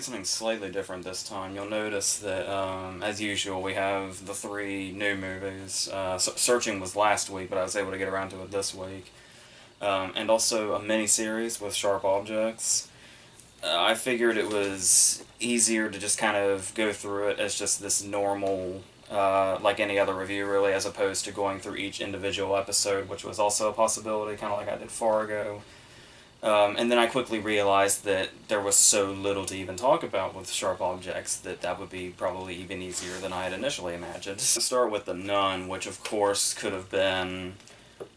doing something slightly different this time. You'll notice that, as usual, we have the three new movies. Searching was last week, but I was able to get around to it this week. And also a mini-series with Sharp Objects. I figured it was easier to just kind of go through it as just this normal, like any other review, really, as opposed to going through each individual episode, which was also a possibility, kind of like I did Fargo. And then I quickly realized that there was so little to even talk about with Sharp Objects that that would be probably even easier than I had initially imagined. To start with The Nun, which of course could have been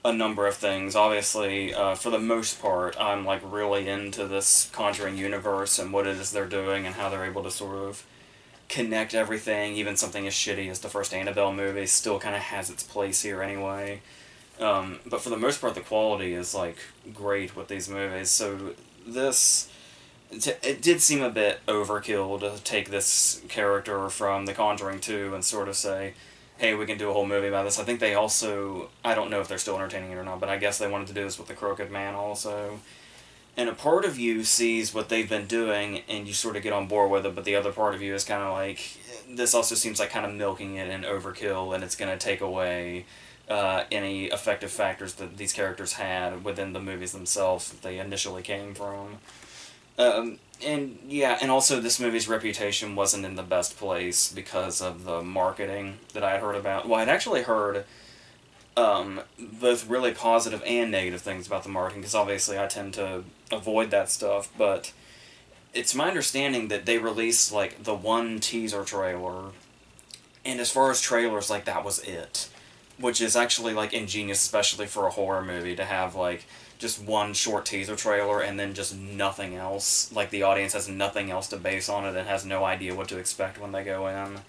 a number of things. Obviously, for the most part, I'm like really into this Conjuring universe and what it is they're doing and how they're able to sort of connect everything. Even something as shitty as the first Annabelle movie still kind of has its place here anyway. But for the most part, the quality is, like, great with these movies. So this, it did seem a bit overkill to take this character from The Conjuring 2 and sort of say, hey, we can do a whole movie about this. I think they also, I don't know if they're still entertaining it or not, but I guess they wanted to do this with The Crooked Man also. And a part of you sees what they've been doing and you sort of get on board with it, but the other part of you is kind of like, this also seems like kind of milking it and overkill, and it's going to take away any effective factors that these characters had within the movies themselves that they initially came from. And yeah, and also this movie's reputation wasn't in the best place because of the marketing that I had heard about. Well, I'd actually heard both really positive and negative things about the marketing, because obviously I tend to avoid that stuff, but it's my understanding that they released, like, the one teaser trailer, and as far as trailers, like, that was it. Which is actually, like, ingenious, especially for a horror movie, to have, like, just one short teaser trailer and then just nothing else. Like, the audience has nothing else to base on it and has no idea what to expect when they go in.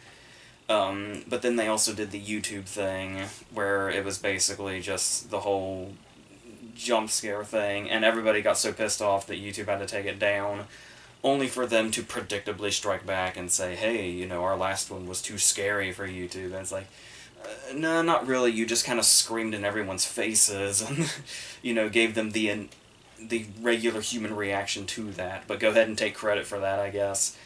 But then they also did the YouTube thing, where it was basically just the whole jump scare thing, and everybody got so pissed off that YouTube had to take it down, only for them to predictably strike back and say, hey, you know, our last one was too scary for YouTube. And it's like, no, not really. You just kind of screamed in everyone's faces and, you know, gave them the regular human reaction to that. But go ahead and take credit for that, I guess.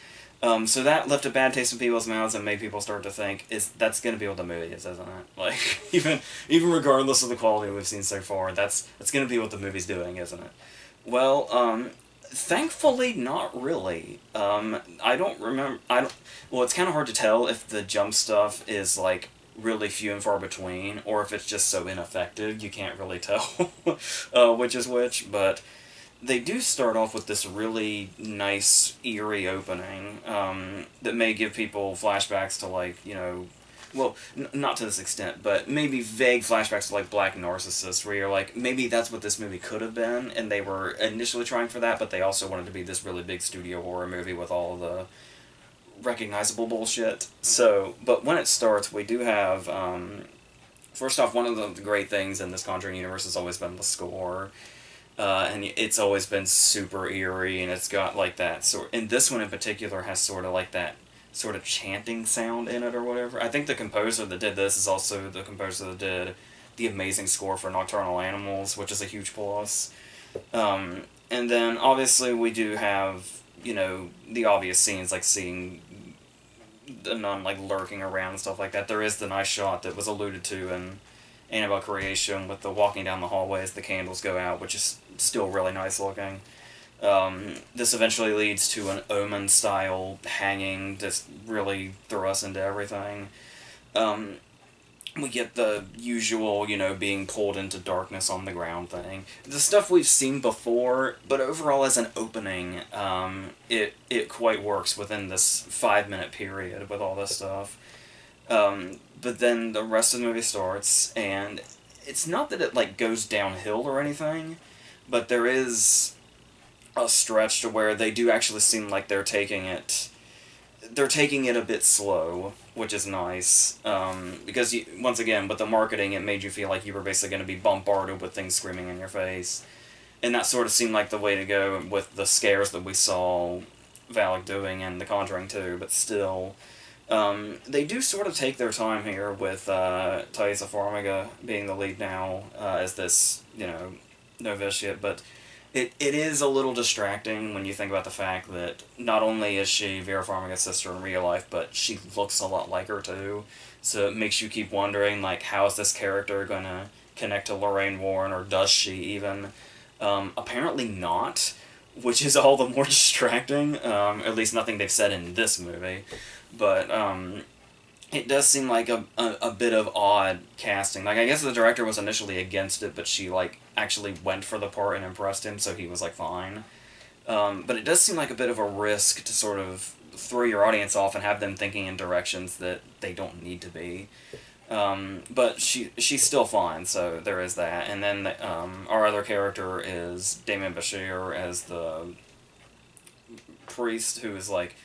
So that left a bad taste in people's mouths and made people start to think, that's going to be what the movie is, isn't it? Like, even regardless of the quality we've seen so far, that's going to be what the movie's doing, isn't it? Well, thankfully, not really. I don't remember. Well, it's kind of hard to tell if the jump stuff is, like, really few and far between, or if it's just so ineffective you can't really tell which is which, but they do start off with this really nice, eerie opening that may give people flashbacks to, like, you know, well, not to this extent, but maybe vague flashbacks to, like, Black Narcissist, where you're like, maybe that's what this movie could have been, and they were initially trying for that, but they also wanted to be this really big studio horror movie with all of the recognizable bullshit. So, but when it starts, we do have, first off, one of the great things in this Conjuring universe has always been the score. And it's always been super eerie, and it's got, like, that sort, and this one in particular has sort of, like, that sort of chanting sound in it or whatever. I think the composer that did this is also the composer that did the amazing score for Nocturnal Animals, which is a huge plus. And then, obviously, we do have, you know, the obvious scenes, like seeing the nun, like, lurking around and stuff like that. There is the nice shot that was alluded to in Annabelle Creation with the walking down the hallway as the candles go out, which is still really nice looking. This eventually leads to an Omen-style hanging, just really throw us into everything. We get the usual, you know, being pulled into darkness on the ground thing. The stuff we've seen before, but overall as an opening, it quite works within this 5-minute period with all this stuff. But then the rest of the movie starts, and it's not that it, like, goes downhill or anything, but there is a stretch to where they do actually seem like they're taking it a bit slow, which is nice, because, once again, with the marketing, it made you feel like you were basically going to be bombarded with things screaming in your face, and that sort of seemed like the way to go with the scares that we saw Valak doing in The Conjuring 2, but still, they do sort of take their time here with Thaisa Farmiga being the lead now as this, you know, novitiate, but it is a little distracting when you think about the fact that not only is she Vera Farmiga's sister in real life, but she looks a lot like her too. So it makes you keep wondering, like, how is this character gonna connect to Lorraine Warren, or does she even? Apparently not, which is all the more distracting. At least nothing they've said in this movie. But it does seem like a bit of odd casting. Like, I guess the director was initially against it, but she, like, actually went for the part and impressed him, so he was, like, fine. But it does seem like a bit of a risk to sort of throw your audience off and have them thinking in directions that they don't need to be. But she's still fine, so there is that. And then our other character is Damien Bashir as the priest who is, like,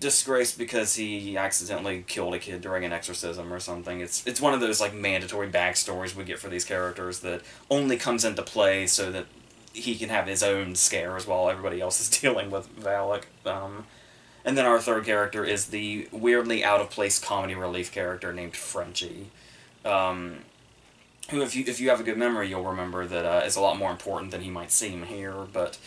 disgraced because he accidentally killed a kid during an exorcism or something. It's one of those, like, mandatory backstories we get for these characters that only comes into play so that he can have his own scares while everybody else is dealing with Valak. And then our third character is the weirdly out of place comedy relief character named Frenchie, who, if you have a good memory, you'll remember that is a lot more important than he might seem here. But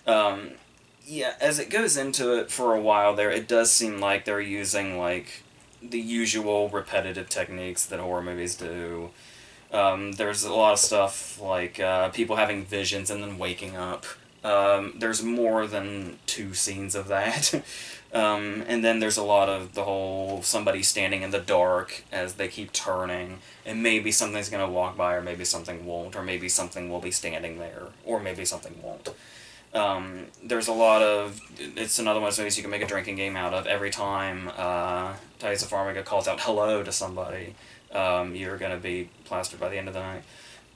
yeah, as it goes into it for a while there, it does seem like they're using, like, the usual repetitive techniques that horror movies do. There's a lot of stuff like people having visions and then waking up. There's more than 2 scenes of that. And then there's a lot of the whole somebody standing in the dark as they keep turning, and maybe something's going to walk by, or maybe something won't, or maybe something will be standing there, or maybe something won't. There's a lot of... It's another one of those movies you can make a drinking game out of. Every time Taissa Farmiga calls out hello to somebody, you're going to be plastered by the end of the night.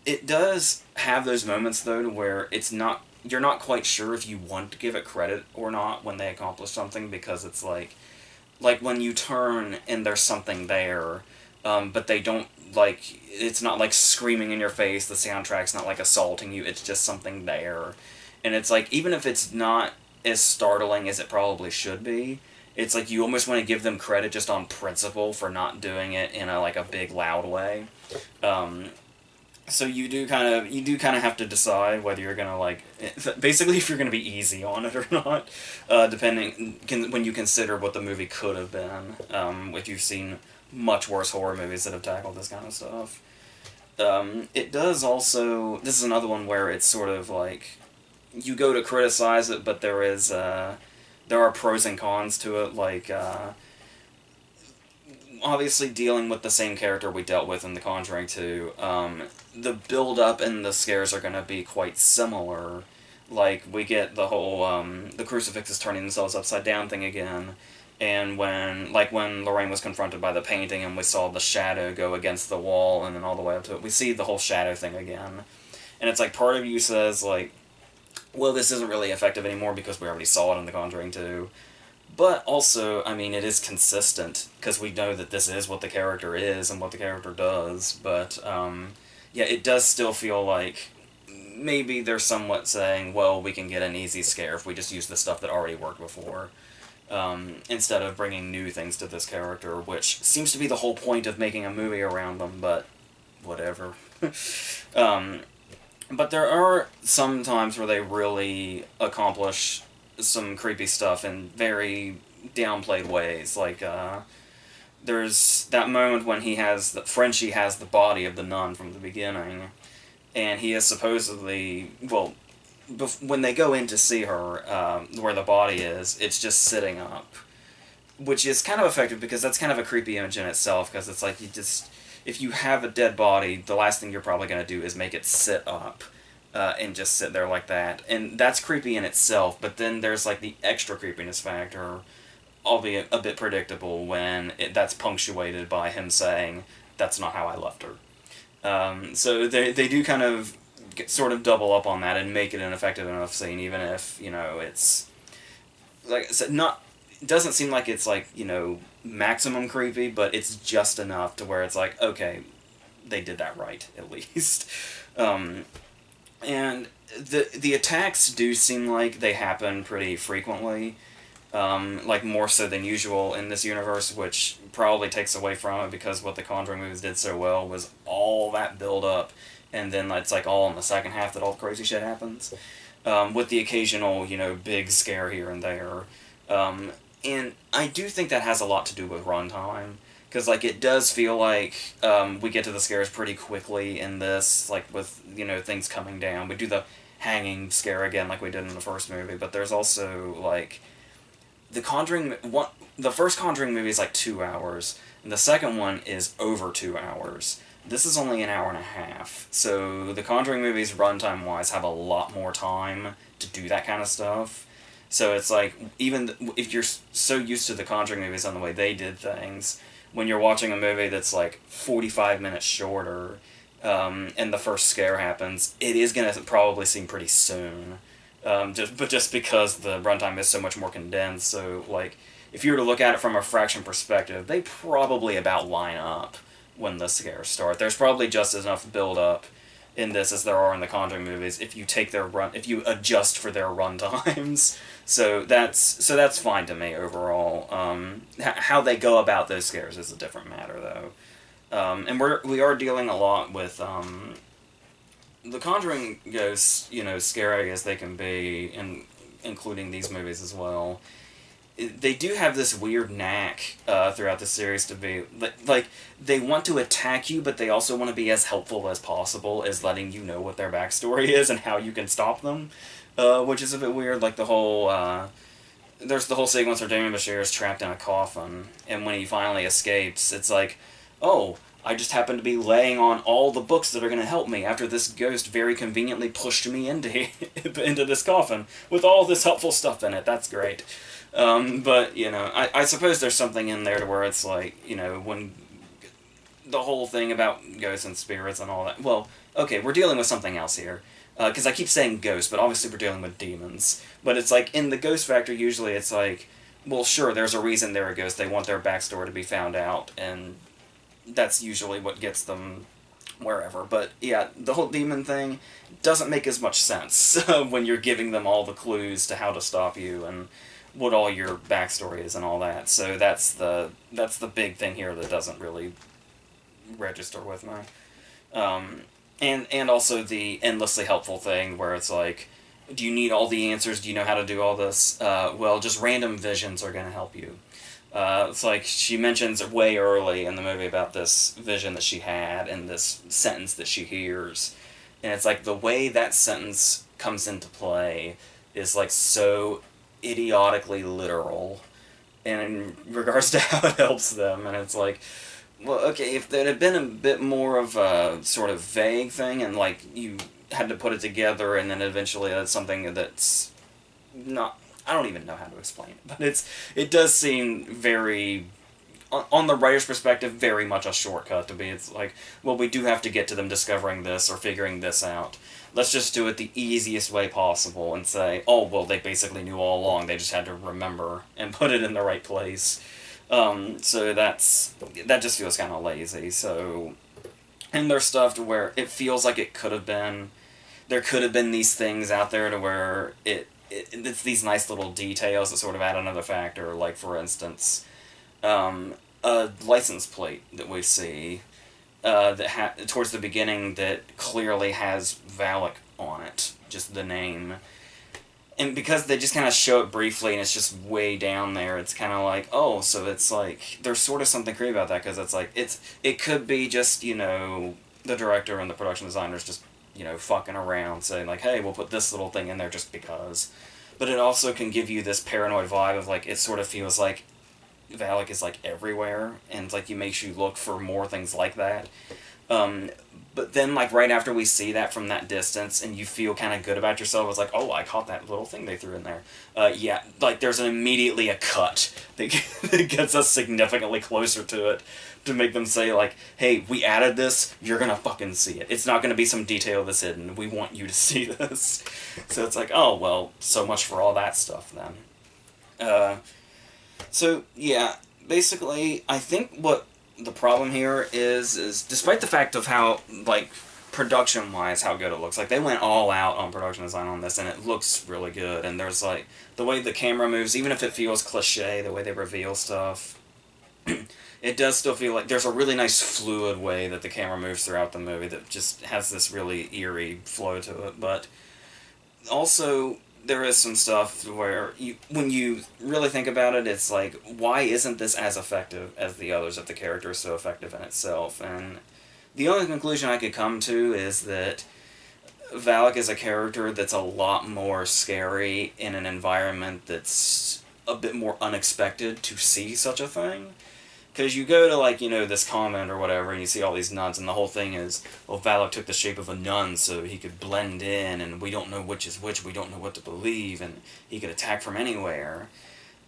It does have those moments, though, where it's not... You're not quite sure if you want to give it credit or not when they accomplish something, because it's like when you turn and there's something there, but they don't, like, it's not like screaming in your face, the soundtrack's not like assaulting you, it's just something there. And it's like, even if it's not as startling as it probably should be, it's like you almost want to give them credit just on principle for not doing it in a, like, a big loud way. So you do kind of have to decide whether you're gonna, like, basically, if you're gonna be easy on it or not, when you consider what the movie could have been. If you've seen much worse horror movies that have tackled this kind of stuff. It does also... This is another one where it's sort of like you go to criticize it, but there are pros and cons to it, like. Obviously, dealing with the same character we dealt with in The Conjuring 2, the build-up and the scares are going to be quite similar. Like, we get the whole, the crucifixes turning themselves upside down thing again, and when Lorraine was confronted by the painting and we saw the shadow go against the wall and then all the way up to it, we see the whole shadow thing again. And it's like, part of you says, like, well, this isn't really effective anymore because we already saw it in The Conjuring 2. But also, I mean, it is consistent, because we know that this is what the character is and what the character does, but, yeah, it does still feel like maybe they're somewhat saying, well, we can get an easy scare if we just use the stuff that already worked before, instead of bringing new things to this character, which seems to be the whole point of making a movie around them, but whatever. But there are some times where they really accomplish some creepy stuff in very downplayed ways. Like, there's that moment when Frenchie has the body of the nun from the beginning, and he is supposedly, well, when they go in to see her, where the body is, it's just sitting up, which is kind of effective because that's kind of a creepy image in itself, because it's like, if you have a dead body, the last thing you're probably going to do is make it sit up. And just sit there like that. And that's creepy in itself, but then there's, like, the extra creepiness factor, albeit a bit predictable, when that's punctuated by him saying, that's not how I left her. So they do kind of sort of double up on that and make it an effective enough scene, even if, you know, it's... Like I said, it doesn't seem like it's, like, you know, maximum creepy, but it's just enough to where it's like, okay, they did that right, at least. And the attacks do seem like they happen pretty frequently, like more so than usual in this universe, which probably takes away from it, because what the Conjuring movies did so well was all that build up, and then it's like all in the second half that all the crazy shit happens. with the occasional, big scare here and there. And I do think that has a lot to do with runtime. Because, like, it does feel like we get to the scares pretty quickly in this, like, with, things coming down. We do the hanging scare again like we did in the first movie, but there's also, like, the first Conjuring movie is, like, 2 hours, and the second one is over 2 hours. This is only an hour and a half, so the Conjuring movies, runtime-wise, have a lot more time to do that kind of stuff. So it's like, even if you're so used to the Conjuring movies on the way they did things, when you're watching a movie that's like 45 minutes shorter, and the first scare happens, it is going to probably seem pretty soon. Just because the runtime is so much more condensed, so like, if you were to look at it from a fraction perspective, they probably about line up when the scares start. There's probably just enough build up in this as there are in the Conjuring movies if if you adjust for their run times. So that's fine to me overall. How they go about those scares is a different matter though. And we are dealing a lot with the Conjuring ghosts, scary as they can be, and including these movies as well. They do have this weird knack throughout the series to be like they want to attack you, but they also want to be as helpful as possible, as letting you know what their backstory is and how you can stop them, which is a bit weird. Like there's the whole sequence where Damien Bashir is trapped in a coffin, and when he finally escapes, it's like, oh, I just happen to be laying on all the books that are going to help me after this ghost very conveniently pushed me into into this coffin with all this helpful stuff in it. That's great. But, I suppose there's something in there to where it's like, when the whole thing about ghosts and spirits and all that. Well, okay, we're dealing with something else here. Because I keep saying ghosts, but obviously we're dealing with demons. But it's like, in the ghost factor, usually it's like, well, sure, there's a reason they're a ghost. They want their backstory to be found out, and that's usually what gets them wherever. But, yeah, the whole demon thing doesn't make as much sense when you're giving them all the clues to how to stop you and what all your backstory is and all that. So that's the big thing here that doesn't really register with me. And also the endlessly helpful thing where it's like, do you need all the answers? Do you know how to do all this? Well, just random visions are going to help you. It's like she mentions way early in the movie about this vision that she had and this sentence that she hears. And it's like the way that sentence comes into play is like so idiotically literal and in regards to how it helps them. And it's like, well, okay, if there had been a bit more of a sort of vague thing and like you had to put it together and then eventually that's something that's not, I don't even know how to explain it, but it does seem very, on the writer's perspective, very much a shortcut to be. It's like, well, we do have to get to them discovering this or figuring this out. Let's just do it the easiest way possible and say, oh, well, they basically knew all along. They just had to remember and put it in the right place. So that just feels kind of lazy. So, and there's stuff to where it feels like there could have been these things out there to where it's these nice little details that sort of add another factor. Like, for instance, a license plate that we see towards the beginning that clearly has Valak on it, just the name. And because they just kind of show it briefly and it's just way down there, it's kind of like, oh, so it's like, there's sort of something creepy about that, because it's like, it could be just, the director and the production designers just, fucking around, saying like, hey, we'll put this little thing in there just because. But it also can give you this paranoid vibe of like, it sort of feels like Valak is like everywhere, and it's like, it makes you look for more things like that. But then, like, right after we see that from that distance, and you feel kind of good about yourself, it's like, oh, I caught that little thing they threw in there. Yeah, like, there's immediately a cut that gets us significantly closer to it, to make them say, like, hey, we added this, you're gonna fucking see it. It's not gonna be some detail that's hidden. We want you to see this. So it's like, oh, well, so much for all that stuff, then. So, yeah, basically, I think what the problem here is despite the fact of how, like, production-wise, how good it looks, like, they went all out on production design on this, and it looks really good, and there's, like, the way the camera moves, even if it feels cliche, the way they reveal stuff, it does still feel like there's a really nice fluid way that the camera moves throughout the movie that just has this really eerie flow to it, but also, there is some stuff where when you really think about it, it's like, why isn't this as effective as the others if the character is so effective in itself? And the only conclusion I could come to is that Valak is a character that's a lot more scary in an environment that's a bit more unexpected to see such a thing. Because you go to, like, this convent or whatever, and you see all these nuns, and the whole thing is, well, Valak took the shape of a nun so he could blend in, and we don't know which is which, we don't know what to believe, and he could attack from anywhere.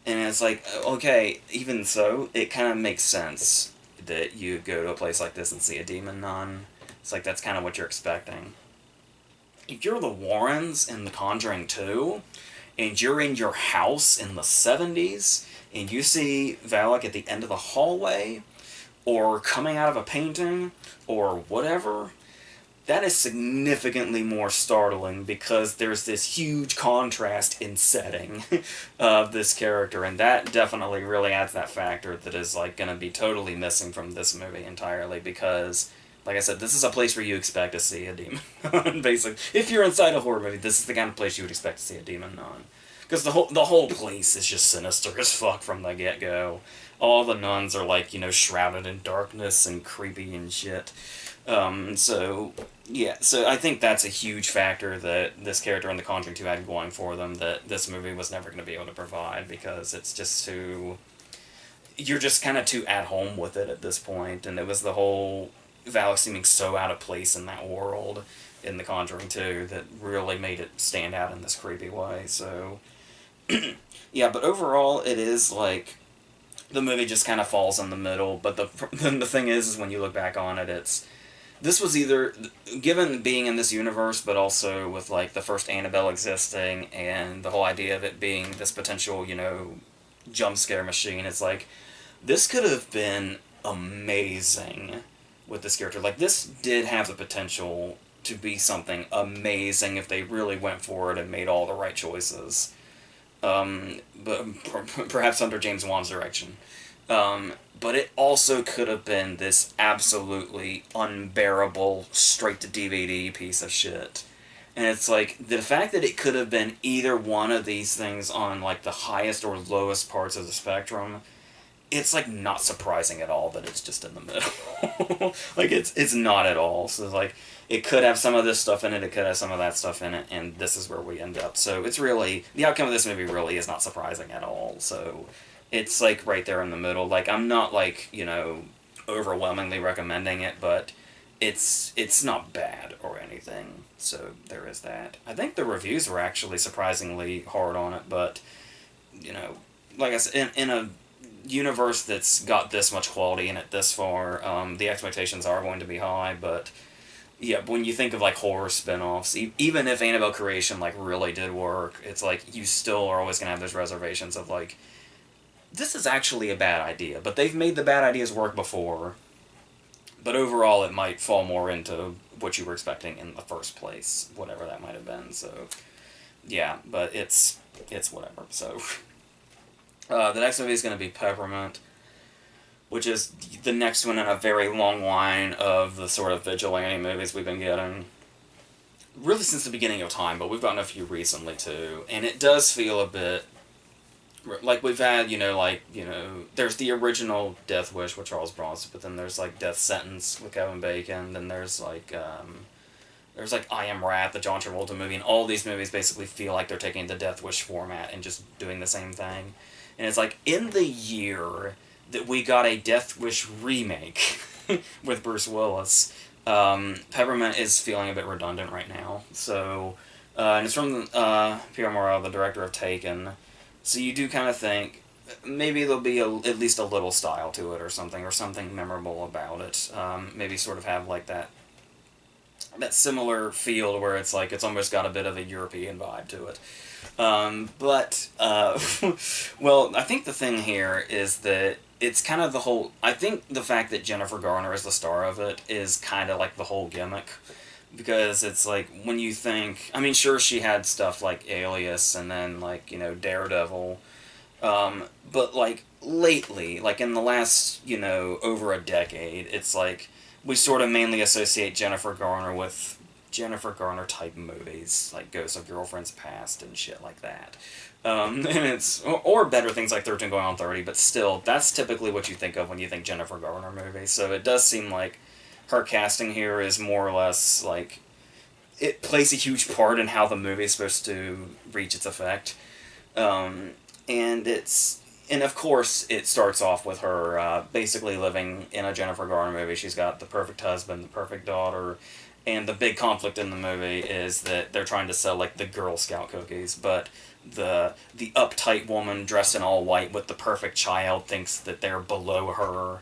And it's like, okay, even so, it kind of makes sense that you go to a place like this and see a demon nun. It's like, that's kind of what you're expecting. If you're the Warrens in The Conjuring 2, and you're in your house in the 70s, and you see Valak at the end of the hallway, or coming out of a painting, or whatever, that is significantly more startling because there's this huge contrast in setting of this character, and that definitely really adds that factor that is like going to be totally missing from this movie entirely because, like I said, this is a place where you expect to see a demon nun. Basically, if you're inside a horror movie, this is the kind of place you would expect to see a demon nun, because the whole place is just sinister as fuck from the get go. All the nuns are like shrouded in darkness and creepy and shit. So yeah, so I think that's a huge factor that this character in The Conjuring 2 had going for them that this movie was never going to be able to provide because it's just too. You're just kind of too at home with it at this point, and it was the whole Valak seeming so out of place in that world in The Conjuring 2 that really made it stand out in this creepy way. So yeah, but overall, it is like the movie just kind of falls in the middle. But the thing is when you look back on it, it's this was either given being in this universe, but also with like the first Annabelle existing and the whole idea of it being this potential, jump scare machine. It's like this could have been amazing with this character. Like this did have the potential to be something amazing if they really went for it and made all the right choices. But perhaps under James Wan's direction. But it also could have been this absolutely unbearable, straight to DVD piece of shit. And it's like, the fact that it could have been either one of these things on, like, the highest or lowest parts of the spectrum, it's, like, not surprising at all that it's just in the middle. Like, it's not at all. So, like, it could have some of this stuff in it, it could have some of that stuff in it, and this is where we end up. So, it's really, the outcome of this movie really is not surprising at all. So, it's like right there in the middle. Like I'm not like overwhelmingly recommending it, but it's not bad or anything. So there is that. I think the reviews were actually surprisingly hard on it, but you know, like I said, in a universe that's got this much quality in it this far, the expectations are going to be high. But yeah, when you think of like horror spin-offs, even if Annabelle Creation like really did work, it's like you still are always gonna have those reservations of like this is actually a bad idea, but they've made the bad ideas work before. But overall, it might fall more into what you were expecting in the first place, whatever that might have been. So, yeah, but it's whatever. So, the next movie is going to be Peppermint, which is the next one in a very long line of the sort of vigilante movies we've been getting. Really since the beginning of time, but we've gotten a few recently too, and it does feel a bit like we've had, there's the original Death Wish with Charles Bronson, but then there's like Death Sentence with Kevin Bacon, then there's like I Am Rat, the John Travolta movie, and all these movies basically feel like they're taking the Death Wish format and just doing the same thing. And it's like in the year that we got a Death Wish remake with Bruce Willis, Peppermint is feeling a bit redundant right now. So, and it's from Pierre Morel, the director of Taken. So you do kind of think maybe there'll be at least a little style to it or something memorable about it. Maybe sort of have like that similar feel where it's like it's almost got a bit of a European vibe to it. Well, I think the thing here is that it's kind of the whole. I think the fact that Jennifer Garner is the star of it is kind of like the whole gimmick. Because it's like, when you think... I mean, sure, she had stuff like Alias and then, like, Daredevil. But, like, lately, like, in the last, over a decade, it's like, we sort of mainly associate Jennifer Garner with Jennifer Garner type movies, like Ghosts of Girlfriends Past and shit like that. And it's, or better things like 13 Going on 30, but still, that's typically what you think of when you think Jennifer Garner movies. So it does seem like her casting here is more or less like, it plays a huge part in how the movie is supposed to reach its effect. Um, and it's, and of course, it starts off with her basically living in a Jennifer Garner movie. She's got the perfect husband, the perfect daughter, and the big conflict in the movie is that they're trying to sell like the Girl Scout cookies, but the uptight woman dressed in all white with the perfect child thinks that they're below her,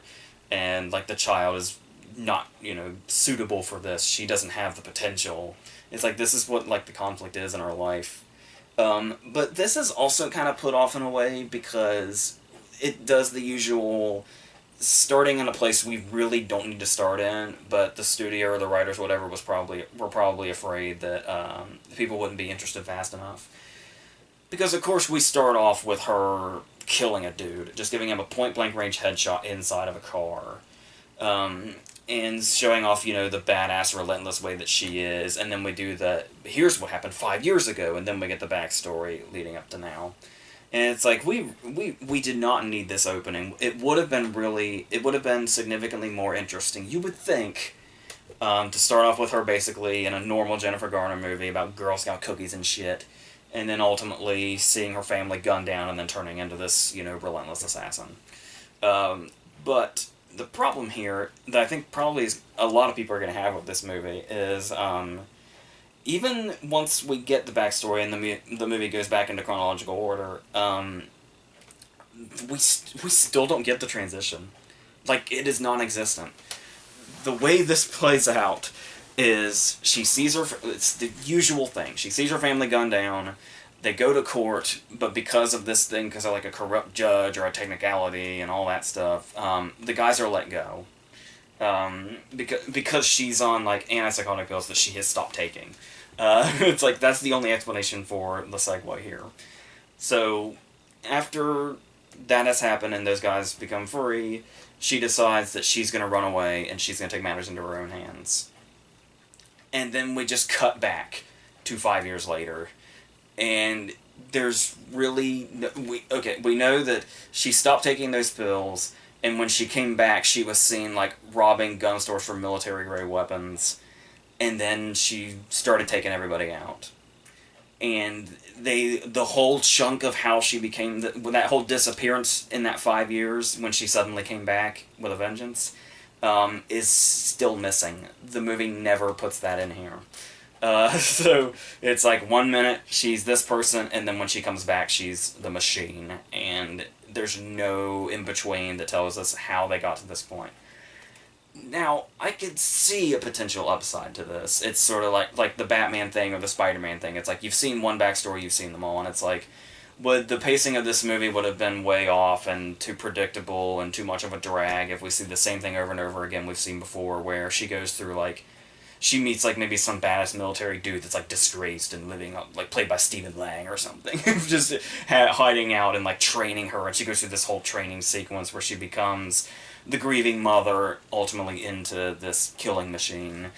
and like the child is not, you know, suitable for this. She doesn't have the potential. It's like this is what like the conflict is in her life. But this is also kind of put off in a way because it does the usual starting in a place we really don't need to start in, but the studio or the writers, whatever, were probably afraid that people wouldn't be interested fast enough. Because of course we start off with her killing a dude, just giving him a point blank range headshot inside of a car. And showing off, you know, the badass, relentless way that she is, and then we do the, here's what happened 5 years ago, and then we get the backstory leading up to now. And it's like, we did not need this opening. It would have been significantly more interesting, you would think, to start off with her basically in a normal Jennifer Garner movie about Girl Scout cookies and shit, and then ultimately seeing her family gunned down and then turning into this, you know, relentless assassin. But the problem here that I think probably is a lot of people are going to have with this movie is even once we get the backstory and the movie goes back into chronological order, we still don't get the transition. Like, it is non-existent. The way this plays out is she sees her, it's the usual thing, she sees her family gunned down, they go to court, but because of this thing, because of like a corrupt judge or a technicality and all that stuff, the guys are let go. Because she's on like antipsychotic pills that she has stopped taking. It's like that's the only explanation for the segue here. So after that has happened and those guys become free, she decides that she's going to run away and she's going to take matters into her own hands. And then we just cut back to 5 years later. And there's really... we know that she stopped taking those pills, and when she came back, she was seen, like, robbing gun stores for military-grade weapons, and then she started taking everybody out. And the whole chunk of how she became... that whole disappearance in that 5 years, when she suddenly came back with a vengeance, is still missing. The movie never puts that in here. So it's like 1 minute she's this person, and then when she comes back she's the machine, and there's no in-between that tells us how they got to this point. Now, I could see a potential upside to this. It's sort of like the Batman thing or the Spider-Man thing. It's like you've seen one backstory, you've seen them all, and it's like, would the pacing of this movie would have been way off and too predictable and too much of a drag if we see the same thing over and over again we've seen before, where she goes through, like, she meets, like, maybe some badass military dude that's, like, disgraced and living up, like, played by Stephen Lang or something. Just hiding out and, like, training her, and she goes through this whole training sequence where she becomes the grieving mother, ultimately into this killing machine.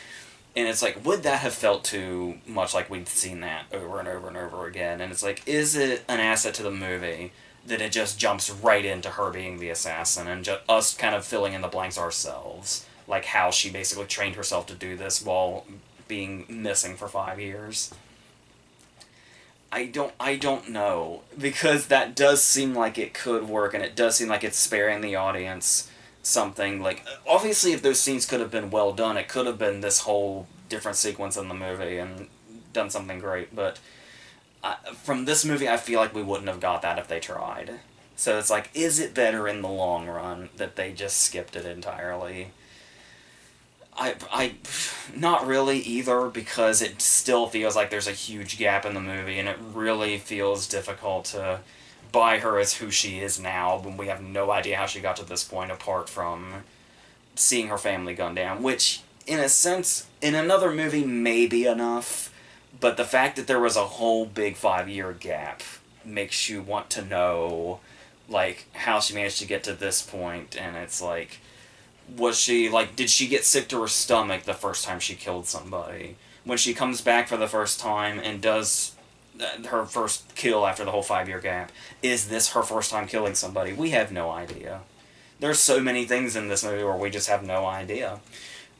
And it's like, would that have felt too much like we'd seen that over and over and over again? And it's like, is it an asset to the movie that it just jumps right into her being the assassin and just us kind of filling in the blanks ourselves? Like how she basically trained herself to do this while being missing for 5 years. I don't know, because that does seem like it could work, and it does seem like it's sparing the audience something. Like, obviously if those scenes could have been well done, it could have been this whole different sequence in the movie and done something great, but from this movie I feel like we wouldn't have got that if they tried. So it's like, is it better in the long run that they just skipped it entirely? I not really either, because it still feels like there's a huge gap in the movie, and it really feels difficult to buy her as who she is now when we have no idea how she got to this point apart from seeing her family gunned down, which, in a sense, in another movie may be enough, but the fact that there was a whole big 5-year gap makes you want to know, like, how she managed to get to this point, and it's like, was she, like, did she get sick to her stomach the first time she killed somebody? when she comes back for the first time and does her first kill after the whole 5-year gap, is this her first time killing somebody? We have no idea. There's so many things in this movie where we just have no idea.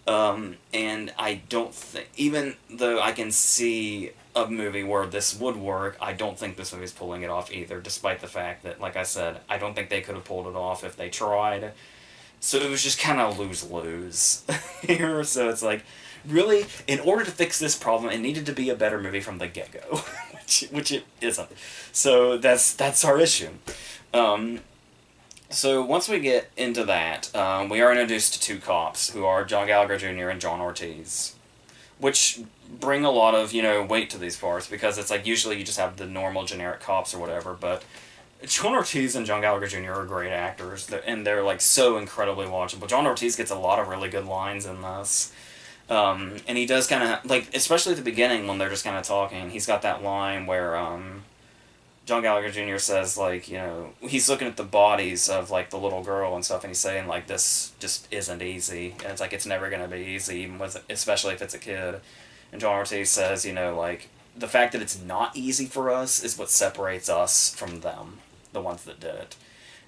And I don't think, even though I can see a movie where this would work, I don't think this movie's pulling it off either, despite the fact that, like I said, I don't think they could have pulled it off if they tried. So it was just kind of lose-lose here. So it's like, really, in order to fix this problem, it needed to be a better movie from the get-go, which it isn't. So that's our issue. So once we get into that, we are introduced to two cops, who are John Gallagher Jr. and John Ortiz, which bring a lot of, weight to these parts, because it's like usually you just have the normal generic cops or whatever, but John Ortiz and John Gallagher Jr. are great actors, and they're like so incredibly watchable. John Ortiz gets a lot of really good lines in this. And he does kind of, like, especially at the beginning when they're just kind of talking, he's got that line where, John Gallagher Jr. says, like, he's looking at the bodies of, like, the little girl and stuff, and he's saying, like, this just isn't easy. And it's like, it's never going to be easy, especially if it's a kid. And John Ortiz says, like, the fact that it's not easy for us is what separates us from them, the ones that did it.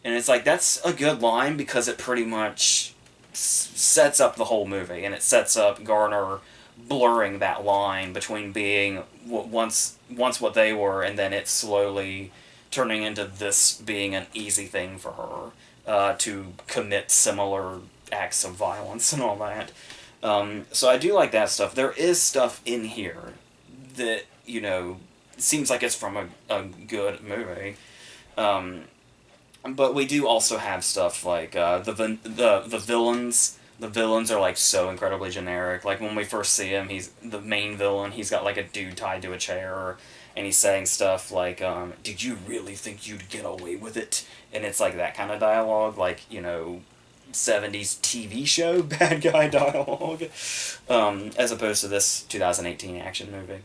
And it's like, that's a good line, because it pretty much sets up the whole movie, and it sets up Garner blurring that line between being once what they were, and then it slowly turning into this being an easy thing for her to commit similar acts of violence and all that. So I do like that stuff. There is stuff in here that, seems like it's from a good movie. But we do also have stuff like the villains. The villains are, like, so incredibly generic. Like, when we first see him, he's the main villain. He's got, like, a dude tied to a chair, and he's saying stuff like, did you really think you'd get away with it? And it's, like, that kind of dialogue, like, 70s TV show bad guy dialogue, as opposed to this 2018 action movie.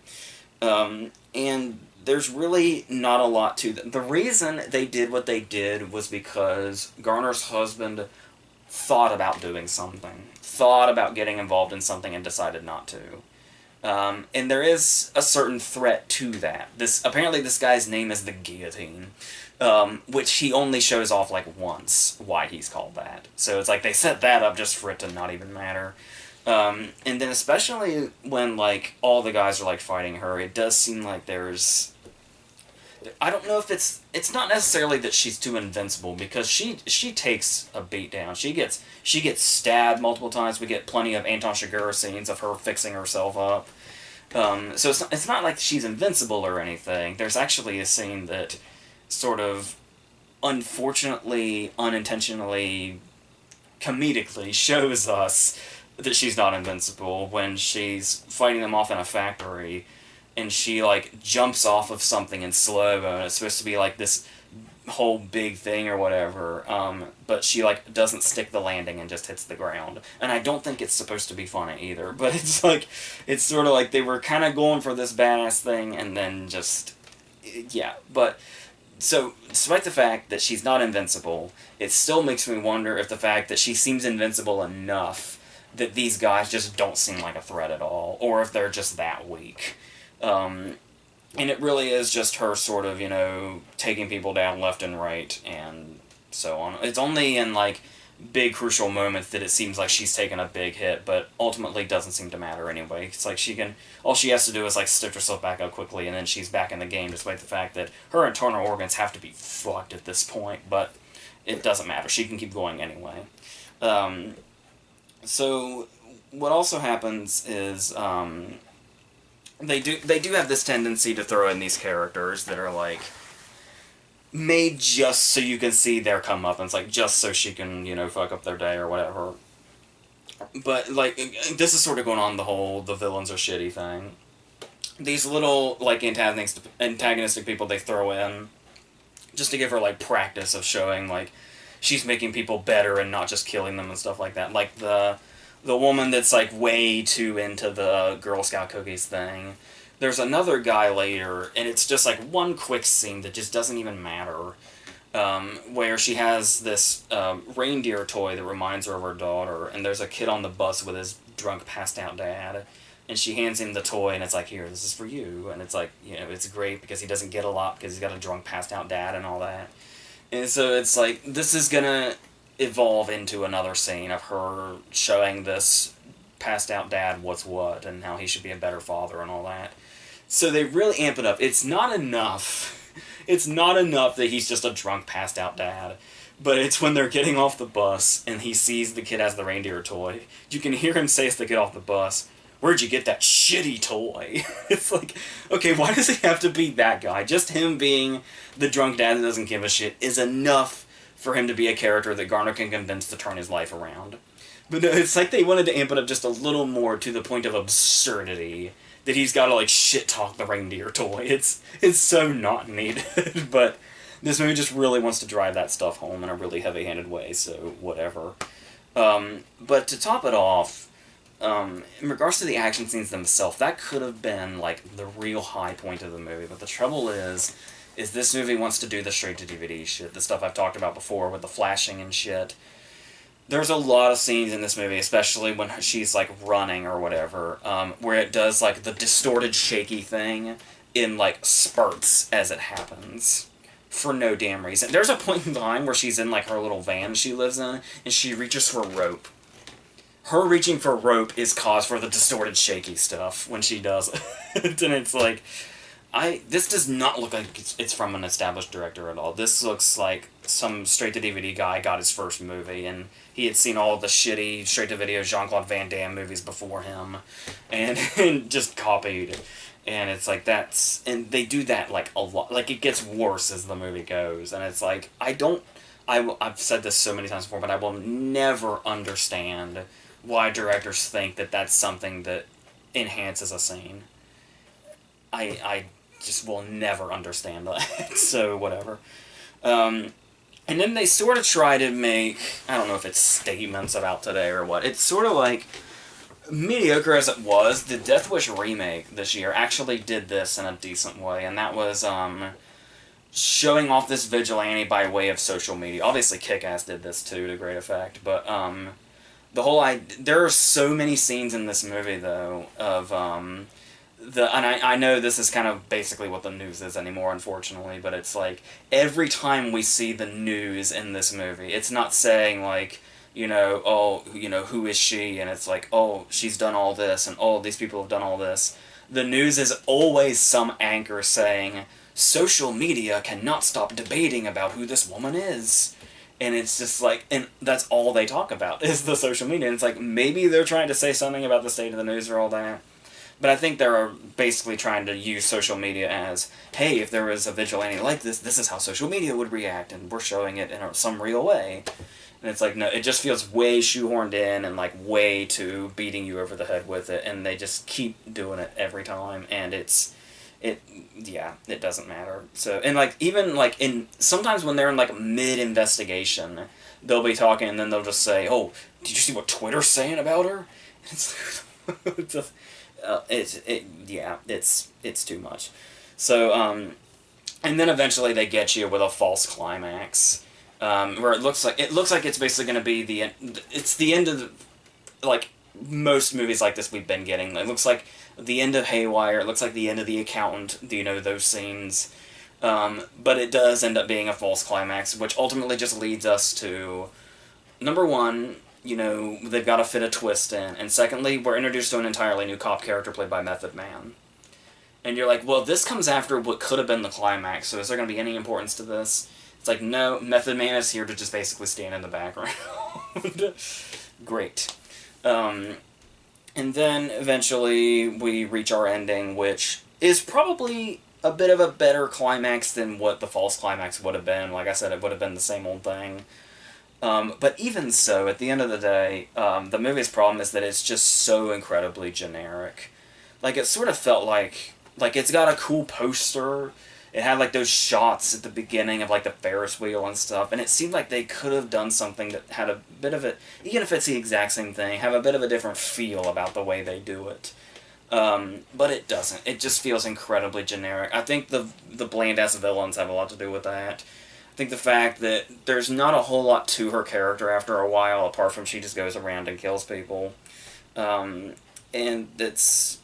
And there's really not a lot to them. The reason they did what they did was because Garner's husband thought about doing something, thought about getting involved in something, and decided not to. And there is a certain threat to that. Apparently this guy's name is the Guillotine, which he only shows off, like, once, why he's called that. So it's like they set that up just for it to not even matter. And then especially when, like, all the guys are, like, fighting her, it does seem like there's... I don't know if it's not necessarily that she's too invincible, because she takes a beat down. She gets stabbed multiple times. We get plenty of Anton Chigurh scenes of her fixing herself up. So it's not like she's invincible or anything. There's actually a scene that sort of, unfortunately, unintentionally, comedically shows us that she's not invincible when she's fighting them off in a factory. And she, like, jumps off of something in slow-mo, and it's supposed to be, like, this whole big thing or whatever, but she, like, doesn't stick the landing and just hits the ground. And I don't think it's supposed to be funny either, but it's, like, it's sort of like they were kind of going for this badass thing, and then just, yeah. But, so, despite the fact that she's not invincible, it still makes me wonder if the fact that she seems invincible enough that these guys just don't seem like a threat at all, or if they're just that weak. And it really is just her sort of, taking people down left and right, and so on. It's only in, like, big crucial moments that it seems like she's taken a big hit, but ultimately doesn't seem to matter anyway. It's like all she has to do is, like, stitch herself back up quickly, and then she's back in the game, despite the fact that her internal organs have to be fucked at this point, but it doesn't matter. She can keep going anyway. So, what also happens is, They do have this tendency to throw in these characters that are, like, made just so you can see their comeuppance, like, just so she can, fuck up their day or whatever. But, like, this is sort of going on the villains are shitty thing. These little, like, antagonistic people they throw in just to give her, like, practice of showing, like, she's making people better and not just killing them and stuff like that. Like, the woman that's, like, way too into the Girl Scout cookies thing. There's another guy later, and it's just, like, one quick scene that just doesn't even matter, where she has this reindeer toy that reminds her of her daughter, and there's a kid on the bus with his drunk, passed-out dad, and she hands him the toy, and it's like, here, this is for you, and it's like, it's great because he doesn't get a lot because he's got a drunk, passed out dad and all that. And so it's like, this is gonna evolve into another scene of her showing this passed out dad what's what and how he should be a better father and all that. So they really amp it up. It's not enough. It's not enough that he's just a drunk, passed out dad. But it's when they're getting off the bus and he sees the kid has the reindeer toy. You can hear him say as they get off the bus, "Where'd you get that shitty toy?" It's like, okay, why does he have to be that guy? Just him being the drunk dad that doesn't give a shit is enough for him to be a character that Garner can convince to turn his life around. But no, it's like they wanted to amp it up just a little more to the point of absurdity that he's got to, like, shit-talk the reindeer toy. It's so not needed, but this movie just really wants to drive that stuff home in a really heavy-handed way, so whatever. But to top it off, in regards to the action scenes themselves, that could have been, like, the real high point of the movie, but the trouble is this movie wants to do the straight-to-DVD shit, the stuff I've talked about before with the flashing and shit. There's a lot of scenes in this movie, especially when she's, like, running or whatever, where it does, like, the distorted, shaky thing in, like, spurts as it happens. For no damn reason. There's a point in time where she's in, like, her little van she lives in, and she reaches for rope. Her reaching for rope is cause for the distorted, shaky stuff when she does it. And it's like, this does not look like it's from an established director at all. This looks like some straight-to-DVD guy got his first movie, and he had seen all the shitty straight-to-video Jean-Claude Van Damme movies before him, and just copied. And it's like, and they do that, like, a lot. Like, it gets worse as the movie goes, and it's like, I've said this so many times before, but I will never understand why directors think that that's something that enhances a scene. I just will never understand that, so whatever. And then they sort of try to make, I don't know if it's statements about today or what, it's sort of like, mediocre as it was, the Death Wish remake this year actually did this in a decent way, and that was, showing off this vigilante by way of social media. Obviously Kick-Ass did this too, to great effect, but, there are so many scenes in this movie, though, of, and I know this is kind of basically what the news is anymore, unfortunately, but it's like, every time we see the news in this movie, it's not saying, like, who is she, and it's like, oh, she's done all this, and oh, these people have done all this. The news is always some anchor saying, social media cannot stop debating about who this woman is. And it's just like, and that's all they talk about, is the social media. And it's like, maybe they're trying to say something about the state of the news or all that. But I think they're basically trying to use social media as, hey, if there was a vigilante like this is how social media would react, and we're showing it in some real way. And it's like, no, it just feels way shoehorned in and, like, way too beating you over the head with it, and they just keep doing it every time, and it doesn't matter. So, and, like, even, like, sometimes when they're in, like, mid-investigation, they'll be talking, and then they'll just say, oh, did you see what Twitter's saying about her? It's too much. So, and then eventually they get you with a false climax, where it looks like it's basically going to be the end. It's the end of like most movies like this we've been getting. It looks like the end of Haywire. It looks like the end of The Accountant. Those scenes. But it does end up being a false climax, which ultimately just leads us to, number one, they've got to fit a twist in, and secondly, we're introduced to an entirely new cop character played by Method Man. And you're like, well, this comes after what could have been the climax, so is there going to be any importance to this? It's like, no, Method Man is here to just basically stand in the background. Great. And then, eventually, we reach our ending, which is probably a bit of a better climax than what the false climax would have been. Like I said, it would have been the same old thing. But even so, at the end of the day, the movie's problem is that it's just so incredibly generic. Like, it sort of felt like it's got a cool poster. It had, like, those shots at the beginning of, like, the Ferris wheel and stuff, and it seemed like they could have done something that had a bit of it, even if it's the exact same thing, have a bit of a different feel about the way they do it. But it doesn't. It just feels incredibly generic. I think the bland-ass villains have a lot to do with that. I think the fact that there's not a whole lot to her character after a while, apart from she just goes around and kills people. And it's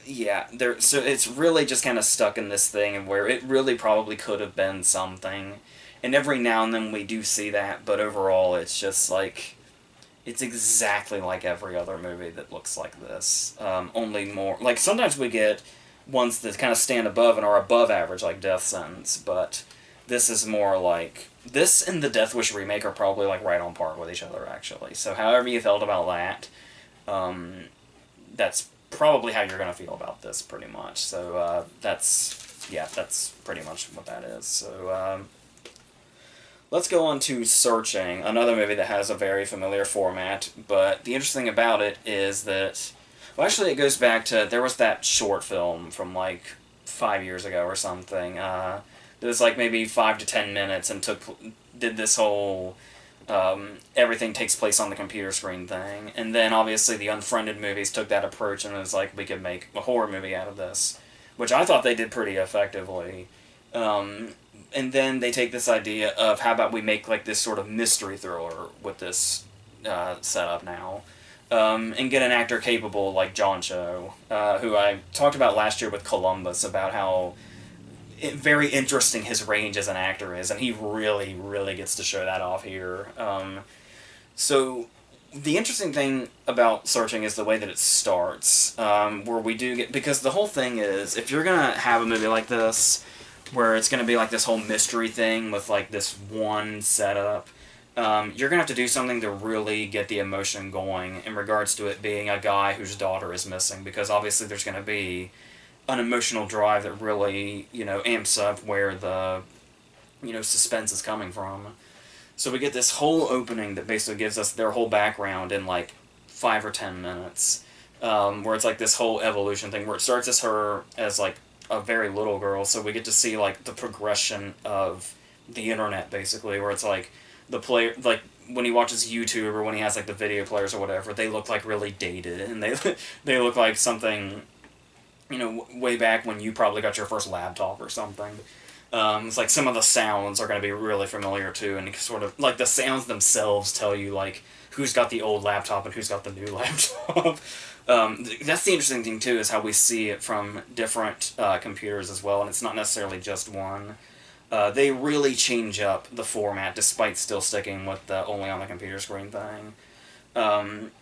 Yeah, so it's really just kind of stuck in this thing where it really probably could have been something, and every now and then we do see that, but overall it's just like it's exactly like every other movie that looks like this. Only more like sometimes we get ones that kind of stand above and are above average, like Death Sentence, but this is more like this and the Death Wish remake are probably like right on par with each other actually. So however you felt about that, um, that's probably how you're gonna feel about this pretty much. So that's pretty much what that is. So let's go on to Searching, another movie that has a very familiar format, but the interesting about it is that, well, actually, it goes back to, there was that short film from like 5 years ago or something. It was like maybe 5 to 10 minutes and did this whole everything takes place on the computer screen thing. And then obviously the Unfriended movies took that approach and it was like, we could make a horror movie out of this, which I thought they did pretty effectively. Um, and then they take this idea of how about we make like this sort of mystery thriller with this setup now, and get an actor capable like John Cho, who I talked about last year with Columbus about how very interesting his range as an actor is, and he really, really gets to show that off here. So the interesting thing about Searching is the way that it starts, where we do get, because the whole thing is, if you're gonna have a movie like this, where it's gonna be like this whole mystery thing with like this one setup, you're gonna have to do something to really get the emotion going in regards to it being a guy whose daughter is missing, because obviously there's gonna be an emotional drive that really, amps up where the, suspense is coming from. So we get this whole opening that basically gives us their whole background in like 5 or 10 minutes, where it's like this whole evolution thing where it starts as her as like a very little girl, so we get to see like the progression of the internet basically, where it's like the player, like when he watches YouTube or when he has like the video players or whatever, they look like really dated and they look like something, way back when you probably got your first laptop or something. It's like some of the sounds are going to be really familiar too, and sort of like the sounds themselves tell you like who's got the old laptop and who's got the new laptop. That's the interesting thing too, is how we see it from different computers as well, and it's not necessarily just one. They really change up the format despite still sticking with the only on the computer screen thing. Um,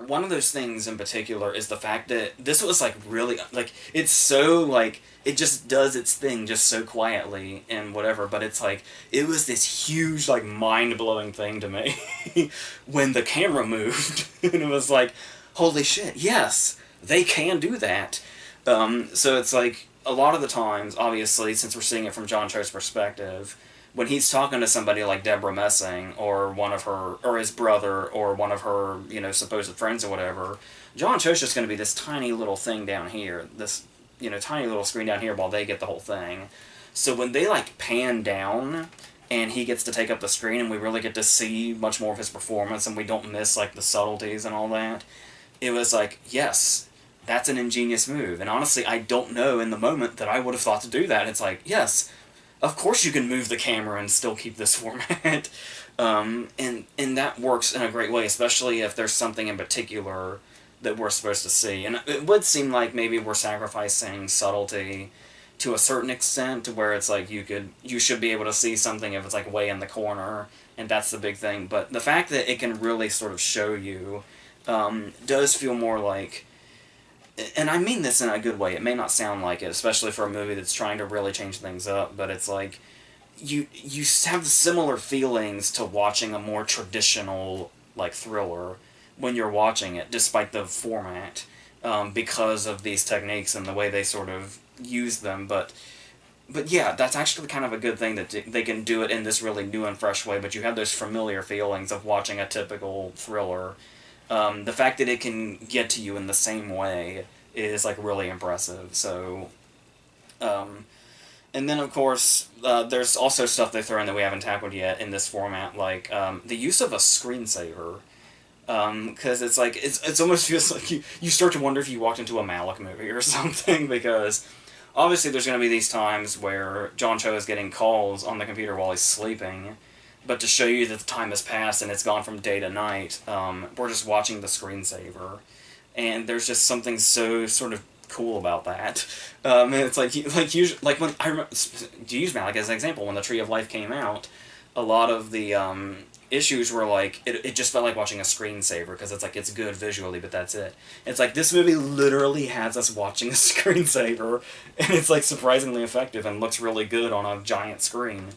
One of those things in particular is the fact that this was like really like it's so like it just does its thing just so quietly and whatever, but it's like it was this huge like mind-blowing thing to me when the camera moved and it was like holy shit, yes, they can do that. So it's like a lot of the times, obviously, since we're seeing it from John Cho's perspective, when he's talking to somebody like Deborah Messing or one of her, or his brother, or one of her, supposed friends or whatever, John Cho's just going to be this tiny little thing down here, this, tiny little screen down here while they get the whole thing. So when they, like, pan down and he gets to take up the screen and we really get to see much more of his performance and we don't miss, like, the subtleties and all that, it was like, yes, that's an ingenious move. And honestly, I don't know in the moment that I would have thought to do that. It's like, yes, of course you can move the camera and still keep this format. And that works in a great way, especially if there's something in particular that we're supposed to see. And it would seem like maybe we're sacrificing subtlety to a certain extent, to where it's like you should be able to see something if it's like way in the corner, and that's the big thing. But the fact that it can really sort of show you does feel more like, and I mean this in a good way, it may not sound like it, especially for a movie that's trying to really change things up, but it's like, you have similar feelings to watching a more traditional, like, thriller when you're watching it, despite the format, because of these techniques and the way they sort of use them, but yeah, that's actually kind of a good thing that they can do it in this really new and fresh way, but you have those familiar feelings of watching a typical thriller. The fact that it can get to you in the same way is like really impressive. So, and then of course, there's also stuff they throw in that we haven't tackled yet in this format, like the use of a screensaver. Because it's like it's almost feels like you start to wonder if you walked into a Malick movie or something, because obviously there's going to be these times where John Cho is getting calls on the computer while he's sleeping. But to show you that the time has passed and it's gone from day to night, we're just watching the screensaver. and there's just something so sort of cool about that. And it's usually, like when I remember, to use Malik as an example, when the Tree of Life came out, a lot of the issues were like it just felt like watching a screensaver because it's like it's good visually, but that's it. It's like this movie literally has us watching a screensaver, and it's like surprisingly effective and looks really good on a giant screen.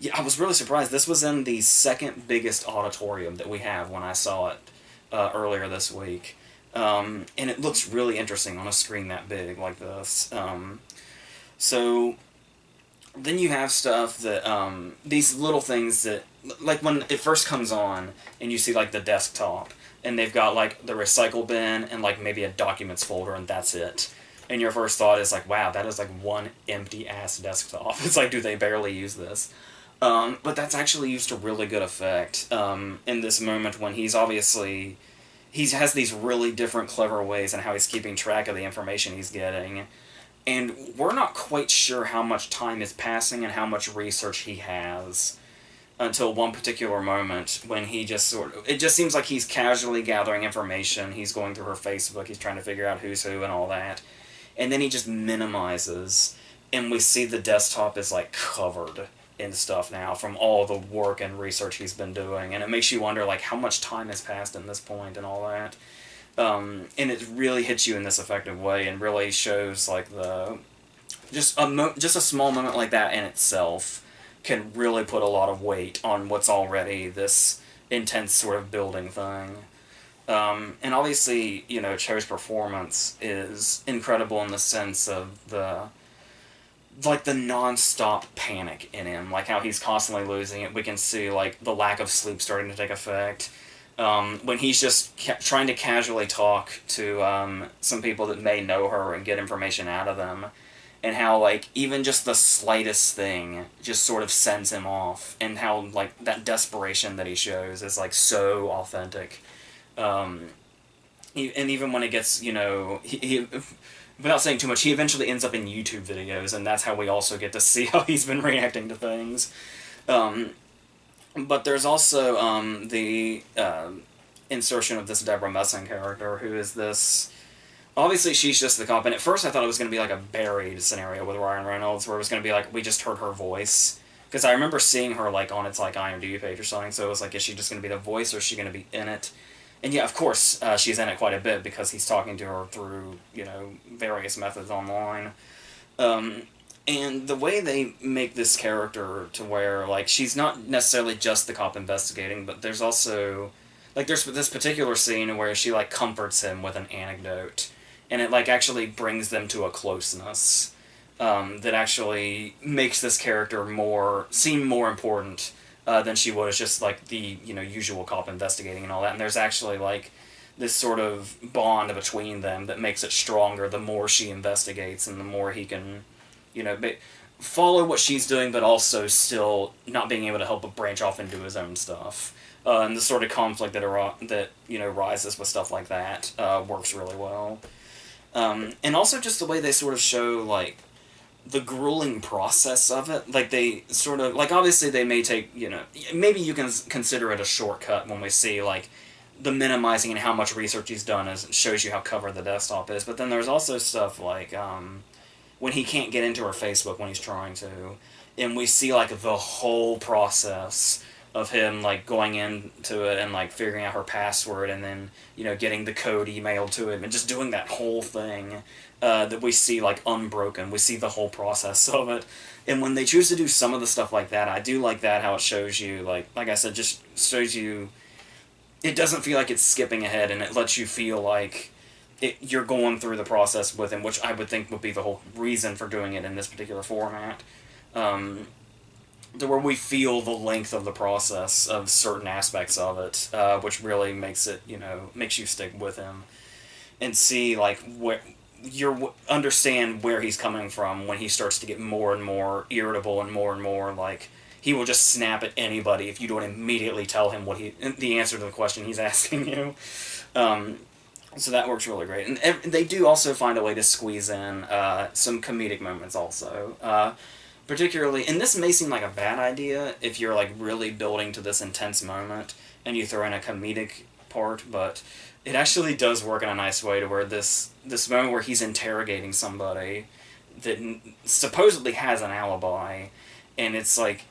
Yeah, I was really surprised. This was in the second biggest auditorium that we have when I saw it earlier this week. And it looks really interesting on a screen that big like this. So then you have stuff that, these little things that, like when it first comes on and you see like the desktop and they've got like the recycle bin and like maybe a documents folder and that's it. And your first thought is like, wow, that is like one empty ass desktop. It's like, do they barely use this? But that's actually used to really good effect in this moment when he's obviously... He has these really different, clever ways in how he's keeping track of the information he's getting. And we're not quite sure how much time is passing and how much research he has until one particular moment when he just sort of... It just seems like he's casually gathering information. He's going through her Facebook. He's trying to figure out who's who and all that. And then he just minimizes. And we see the desktop is, like, covered in stuff now from all the work and research he's been doing. And it makes you wonder, like, how much time has passed in this point and all that. And it really hits you in this effective way and really shows, like, the... Just a small moment like that in itself can really put a lot of weight on what's already this intense sort of building thing. And obviously, you know, Cho's performance is incredible in the sense of the... like the non-stop panic in him, like how he's constantly losing it. We can see like the lack of sleep starting to take effect. When he's just trying to casually talk to some people that may know her and get information out of them, and how like even just the slightest thing just sort of sends him off, and how like that desperation that he shows is like so authentic. And even when it gets, you know, he without saying too much, he eventually ends up in YouTube videos, and that's how we also get to see how he's been reacting to things. But there's also the insertion of this Deborah Messing character, who is this... Obviously, she's just the cop, and at first I thought it was going to be like a buried scenario with Ryan Reynolds, where it was going to be like, we just heard her voice. Because I remember seeing her like on its like IMDb page or something, so it was like, is she just going to be the voice, or is she going to be in it? And yeah, of course, she's in it quite a bit because he's talking to her through, you know, various methods online. And the way they make this character to where, like, she's not necessarily just the cop investigating, but there's also... Like, there's this particular scene where she, like, comforts him with an anecdote. And it, like, actually brings them to a closeness that actually makes this character seem more important than she would as just, like, the, you know, usual cop investigating and all that. And there's actually, like, this sort of bond between them that makes it stronger the more she investigates and the more he can, you know, follow what she's doing, but also still not being able to help but branch off and do his own stuff. And the sort of conflict that you know, rises with stuff like that works really well. And also just the way they sort of show, like, the grueling process of it. Like, they sort of... Like, obviously they may take, you know... Maybe you can consider it a shortcut when we see, like, the minimizing and how much research he's done shows you how covered the desktop is. But then there's also stuff like... when he can't get into her Facebook when he's trying to, and we see, like, the whole process of him, like, going into it and, like, figuring out her password and then, you know, getting the code emailed to him and just doing that whole thing that we see, like, unbroken. We see the whole process of it. And when they choose to do some of the stuff like that, I do like that, how it shows you, like I said, just shows you... It doesn't feel like it's skipping ahead, and it lets you feel like... you're going through the process with him, which I would think would be the whole reason for doing it in this particular format. To where we feel the length of the process of certain aspects of it, which really makes it, you know, makes you stick with him. And see, like, understand where he's coming from when he starts to get more and more irritable and more, like, he will just snap at anybody if you don't immediately tell him the answer to the question he's asking you. So that works really great. And they do also find a way to squeeze in some comedic moments also. Particularly, and this may seem like a bad idea if you're, like, really building to this intense moment and you throw in a comedic part, but it actually does work in a nice way to where this moment where he's interrogating somebody that supposedly has an alibi, and it's like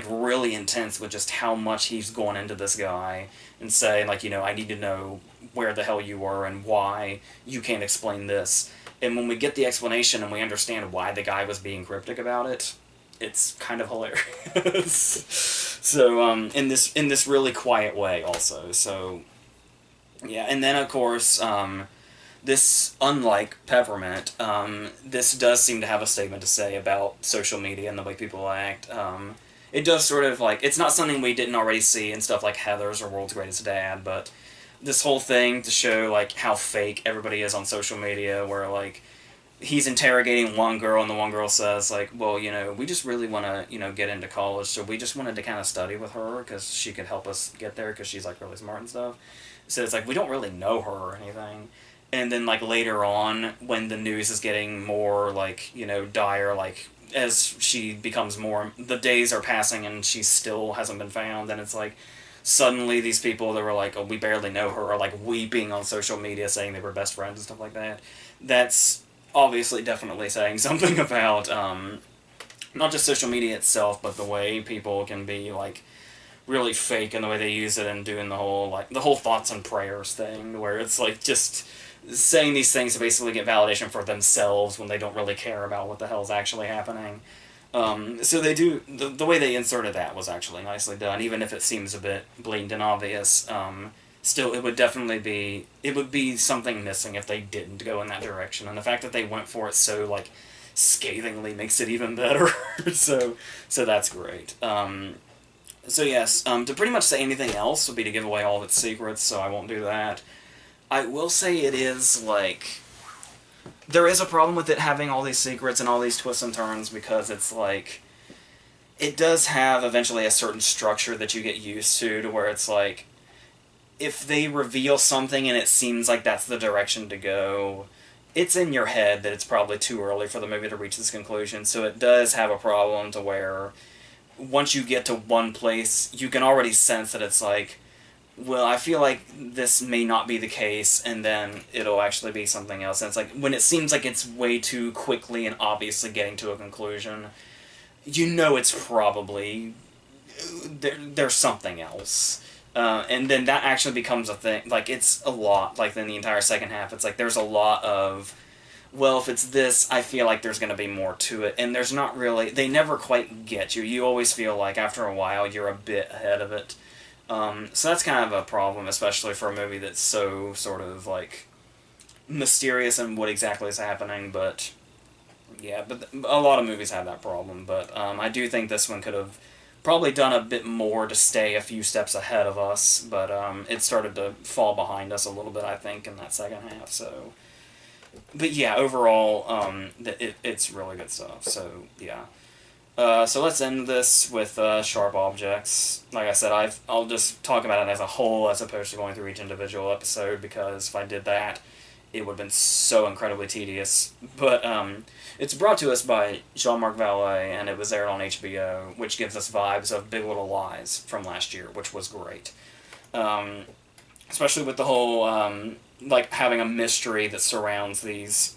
really intense with just how much he's going into this guy and saying, like, I need to know where the hell you were and why you can't explain this. And when we get the explanation and we understand why the guy was being cryptic about it, it's kind of hilarious. So in this really quiet way also. So yeah, and then of course this, unlike Peppermint, this does seem to have a statement to say about social media and the way people act. It does sort of, like, it's not something we didn't already see in stuff like Heathers or World's Greatest Dad, but this whole thing to show, like, how fake everybody is on social media, where, like, he's interrogating one girl, and the one girl says, like, well, we just really want to, get into college, so we just wanted to kind of study with her, because she could help us get there, because she's, like, really smart and stuff. So it's like, we don't really know her or anything. And then, like, later on, when the news is getting more, like, dire, like, as she becomes more, the days are passing and she still hasn't been found, and it's like, suddenly these people that were like, oh, we barely know her, are, like, weeping on social media saying they were best friends and stuff like that. That's obviously definitely saying something about, not just social media itself, but the way people can be, like, really fake in the way they use it, and doing the whole thoughts and prayers thing, where it's, like, just saying these things to basically get validation for themselves when they don't really care about what the hell's actually happening. So they do, the way they inserted that was actually nicely done, even if it seems a bit blatant and obvious. Still, it would be something missing if they didn't go in that direction, and the fact that they went for it so, like, scathingly makes it even better. so that's great. So yes, to pretty much say anything else would be to give away all of its secrets, so I won't do that. I will say it is, like, there is a problem with it having all these secrets and all these twists and turns, because it's like, it does have eventually a certain structure that you get used to where it's like, if they reveal something and it seems like that's the direction to go, it's in your head that it's probably too early for the movie to reach this conclusion, so it does have a problem to where, once you get to one place, you can already sense that it's like, well, I feel like this may not be the case, and then it'll actually be something else. And it's like, when it seems like it's way too quickly and obviously getting to a conclusion, it's probably, there's something else. And then that actually becomes a thing, like, it's a lot, like, in the entire second half, it's like, there's a lot of, well, if it's this, I feel like there's going to be more to it, and there's not really, they never quite get you. You always feel like, after a while, you're a bit ahead of it. So that's kind of a problem, especially for a movie that's so sort of, like, mysterious in what exactly is happening, but yeah, but a lot of movies have that problem, but I do think this one could have probably done a bit more to stay a few steps ahead of us, but it started to fall behind us a little bit, I think, in that second half, so. But yeah, overall, it's really good stuff, so yeah. So let's end this with Sharp Objects. Like I said, I'll just talk about it as a whole as opposed to going through each individual episode, because if I did that, it would have been so incredibly tedious. But it's brought to us by Jean-Marc Vallée, and it was aired on HBO, which gives us vibes of Big Little Lies from last year, which was great. Especially with the whole, like, having a mystery that surrounds these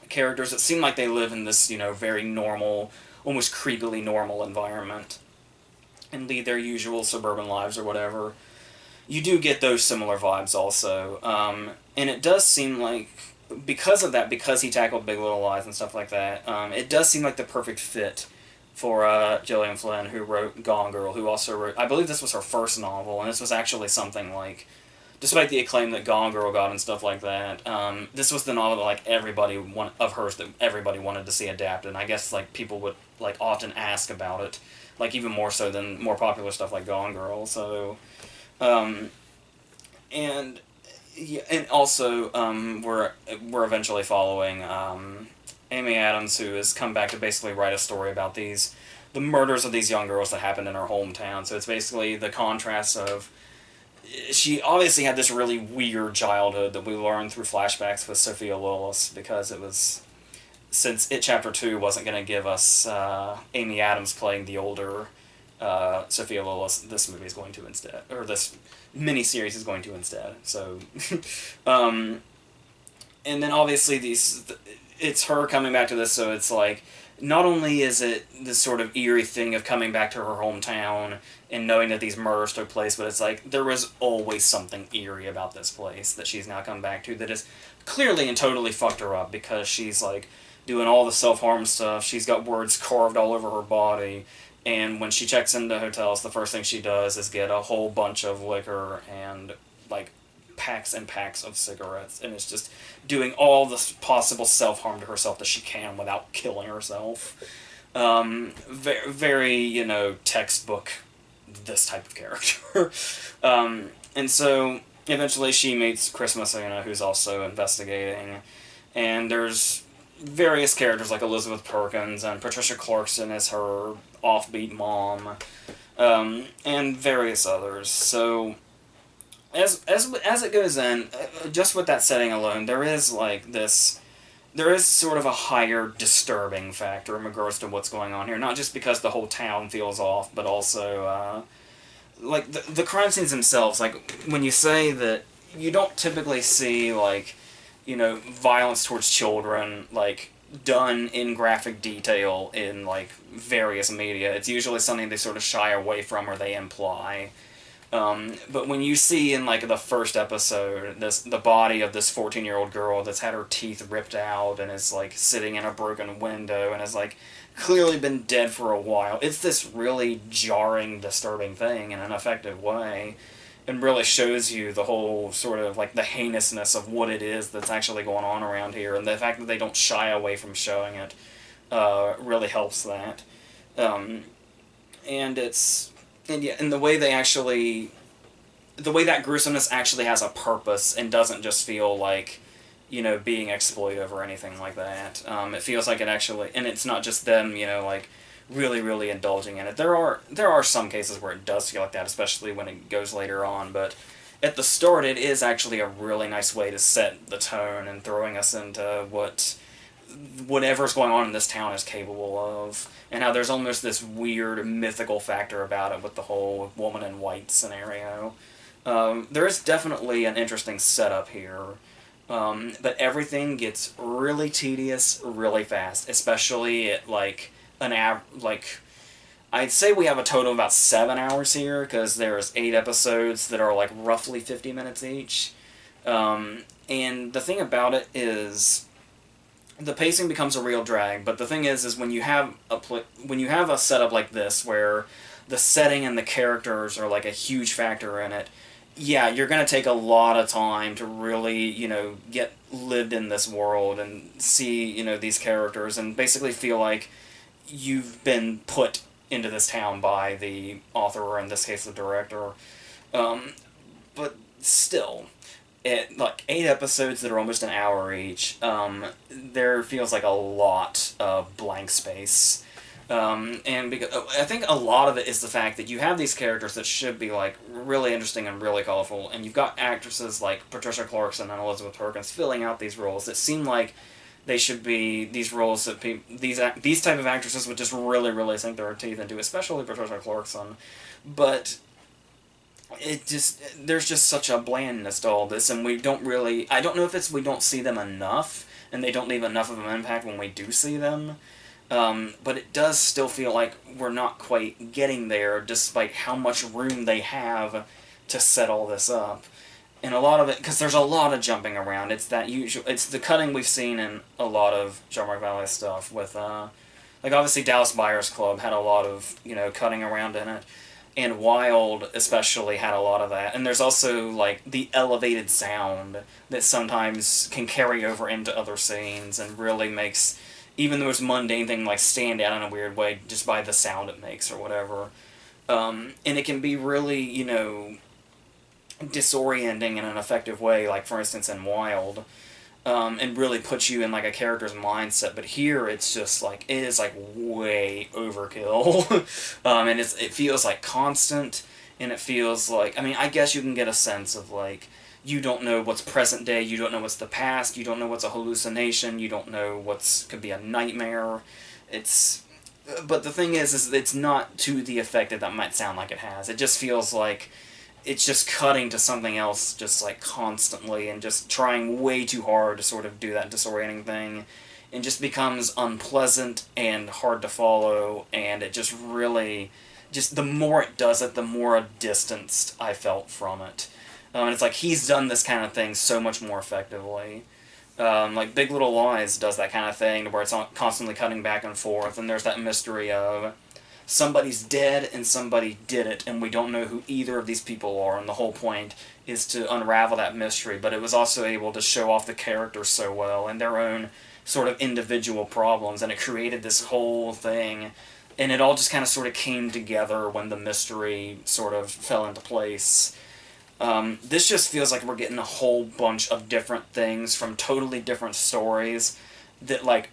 characters that seem like they live in this, very normal, almost creepily normal environment, and lead their usual suburban lives or whatever. You do get those similar vibes also, and it does seem like, because of that, because he tackled Big Little Lies and stuff like that, it does seem like the perfect fit for Gillian Flynn, who wrote Gone Girl, who also wrote, I believe this was her first novel, and this was actually something like, despite the acclaim that Gone Girl got and stuff like that, this was the novel that, like, of hers that everybody wanted to see adapted, and I guess, like, people would, like, often ask about it, like, even more so than more popular stuff like Gone Girl, so, and also, we're eventually following, Amy Adams, who has come back to basically write a story about the murders of these young girls that happened in her hometown, so it's basically the contrast of, she obviously had this really weird childhood that we learned through flashbacks with Sophia Lillis, because it was, since It Chapter 2 wasn't going to give us Amy Adams playing the older Sophia Lillis this movie is going to instead, or this miniseries is going to instead. So, um, and then obviously it's her coming back to this, so it's like, not only is it this sort of eerie thing of coming back to her hometown and knowing that these murders took place, but it's like, there was always something eerie about this place that she's now come back to that is clearly and totally fucked her up, because she's like doing all the self-harm stuff, she's got words carved all over her body, and when she checks into hotels, the first thing she does is get a whole bunch of liquor and like packs and packs of cigarettes, and is just doing all the possible self-harm to herself that she can without killing herself. Very, textbook, this type of character. And so, eventually she meets Chris Messina, who's also investigating, and there's various characters like Elizabeth Perkins, and Patricia Clarkson as her offbeat mom, and various others. So, as it goes in, just with that setting alone, there is sort of a higher disturbing factor in regards to what's going on here. Not just because the whole town feels off, but also, like, the crime scenes themselves. Like, when you say that you don't typically see, like, violence towards children, like, done in graphic detail in, like, various media, it's usually something they sort of shy away from or they imply. But when you see in, like, the first episode, the body of this 14-year-old girl that's had her teeth ripped out and is, like, sitting in a broken window and has, like, clearly been dead for a while, it's this really jarring, disturbing thing in an effective way, and really shows you the whole sort of, like, the heinousness of what it is that's actually going on around here, and the fact that they don't shy away from showing it really helps that. And the way that gruesomeness actually has a purpose and doesn't just feel like, being exploitive or anything like that. It feels like it actually, and it's not just them, like, really, really indulging in it. There are some cases where it does feel like that, especially when it goes later on, but at the start it is actually a really nice way to set the tone and throwing us into whatever's going on in this town is capable of, and how there's almost this weird mythical factor about it with the whole woman in white scenario. There is definitely an interesting setup here, but everything gets really tedious really fast, especially at, like, I'd say we have a total of about 7 hours here, because there's 8 episodes that are, like, roughly 50 minutes each. And the thing about it is, the pacing becomes a real drag, but the thing is when you have a setup like this, where the setting and the characters are, like, a huge factor in it, yeah, you're going to take a lot of time to really, get lived in this world and see, these characters, and basically feel like you've been put into this town by the author, or in this case the director. But still, like 8 episodes that are almost an hour each, there feels like a lot of blank space. And because I think a lot of it is the fact that you have these characters that should be, like, really interesting and really colorful, and you've got actresses like Patricia Clarkson and Elizabeth Perkins filling out these roles that seem like they should be these roles that these type of actresses would just really, really sink their teeth into, especially Patricia Clarkson. But there's just such a blandness to all this, and I don't know if it's we don't see them enough, and they don't leave enough of an impact when we do see them. But it does still feel like we're not quite getting there, despite how much room they have to set all this up. And a lot of it, because there's a lot of jumping around. It's the cutting we've seen in a lot of Jean-Marc Vallée stuff. With like, obviously Dallas Buyers Club had a lot of cutting around in it, and Wild especially had a lot of that. And there's also, like, the elevated sound that sometimes can carry over into other scenes and really makes even the most mundane thing, like, stand out in a weird way just by the sound it makes or whatever. And it can be really, disorienting in an effective way, like, for instance, in Wild, and really puts you in, like, a character's mindset. But here, it's just, like, it is, like, way overkill. And it feels, like, constant, and it feels like, I mean, I guess you can get a sense of, like, you don't know what's present day, you don't know what's the past, you don't know what's a hallucination, you don't know could be a nightmare. It's but the thing is it's not to the effect that that might sound like it has. It just feels like it's just cutting to something else just like constantly and just trying way too hard to sort of do that disorienting thing, and just becomes unpleasant and hard to follow, and it just really, just the more it does it, the more distanced I felt from it. And it's like he's done this kind of thing so much more effectively. Like Big Little Lies does that kind of thing where it's constantly cutting back and forth, and there's that mystery of somebody's dead and somebody did it, and we don't know who either of these people are, and the whole point is to unravel that mystery, but it was also able to show off the characters so well and their own sort of individual problems, and it created this whole thing, and it all just kind of sort of came together when the mystery sort of fell into place. This just feels like we're getting a whole bunch of different things from totally different stories that, like,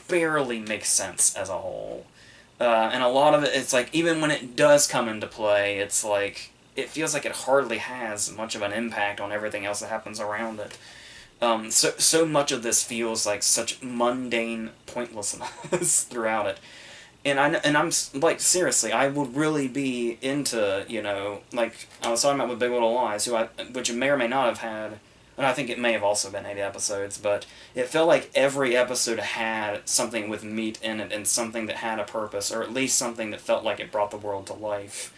barely make sense as a whole. And a lot of it, it's like, even when it does come into play, it's like, it feels like it hardly has much of an impact on everything else that happens around it. So much of this feels like such mundane pointlessness throughout it. And I'm like, seriously, I would really be into, you know, like I was talking about with Big Little Lies, which may or may not have had, and I think it may have also been 80 episodes, but it felt like every episode had something with meat in it and something that had a purpose, or at least something that felt like it brought the world to life.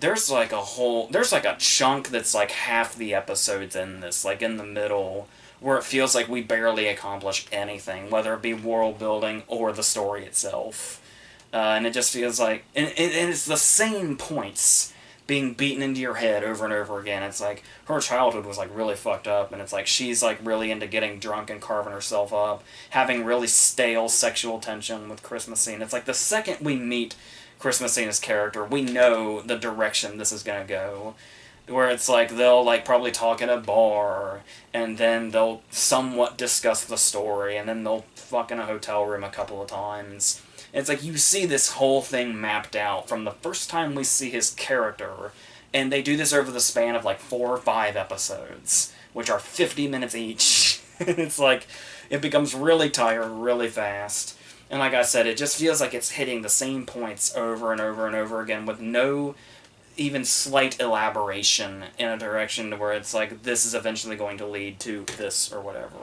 There's like a chunk that's like half the episodes in this, like in the middle, where it feels like we barely accomplished anything, whether it be world building or the story itself. And it just feels like, and it's the same points being beaten into your head over and over again. It's like her childhood was like really fucked up, and it's like she's like really into getting drunk and carving herself up, having really stale sexual tension with Christmasine. It's like the second we meet Christmasine's character, we know the direction this is gonna go. Where it's like they'll like probably talk at a bar, and then they'll somewhat discuss the story, and then they'll fuck in a hotel room a couple of times. It's like you see this whole thing mapped out from the first time we see his character, and they do this over the span of like 4 or 5 episodes, which are 50 minutes each. It's like, it becomes really tired really fast. And like I said, it just feels like it's hitting the same points over and over and over again with no even slight elaboration in a direction to where it's like, this is eventually going to lead to this or whatever.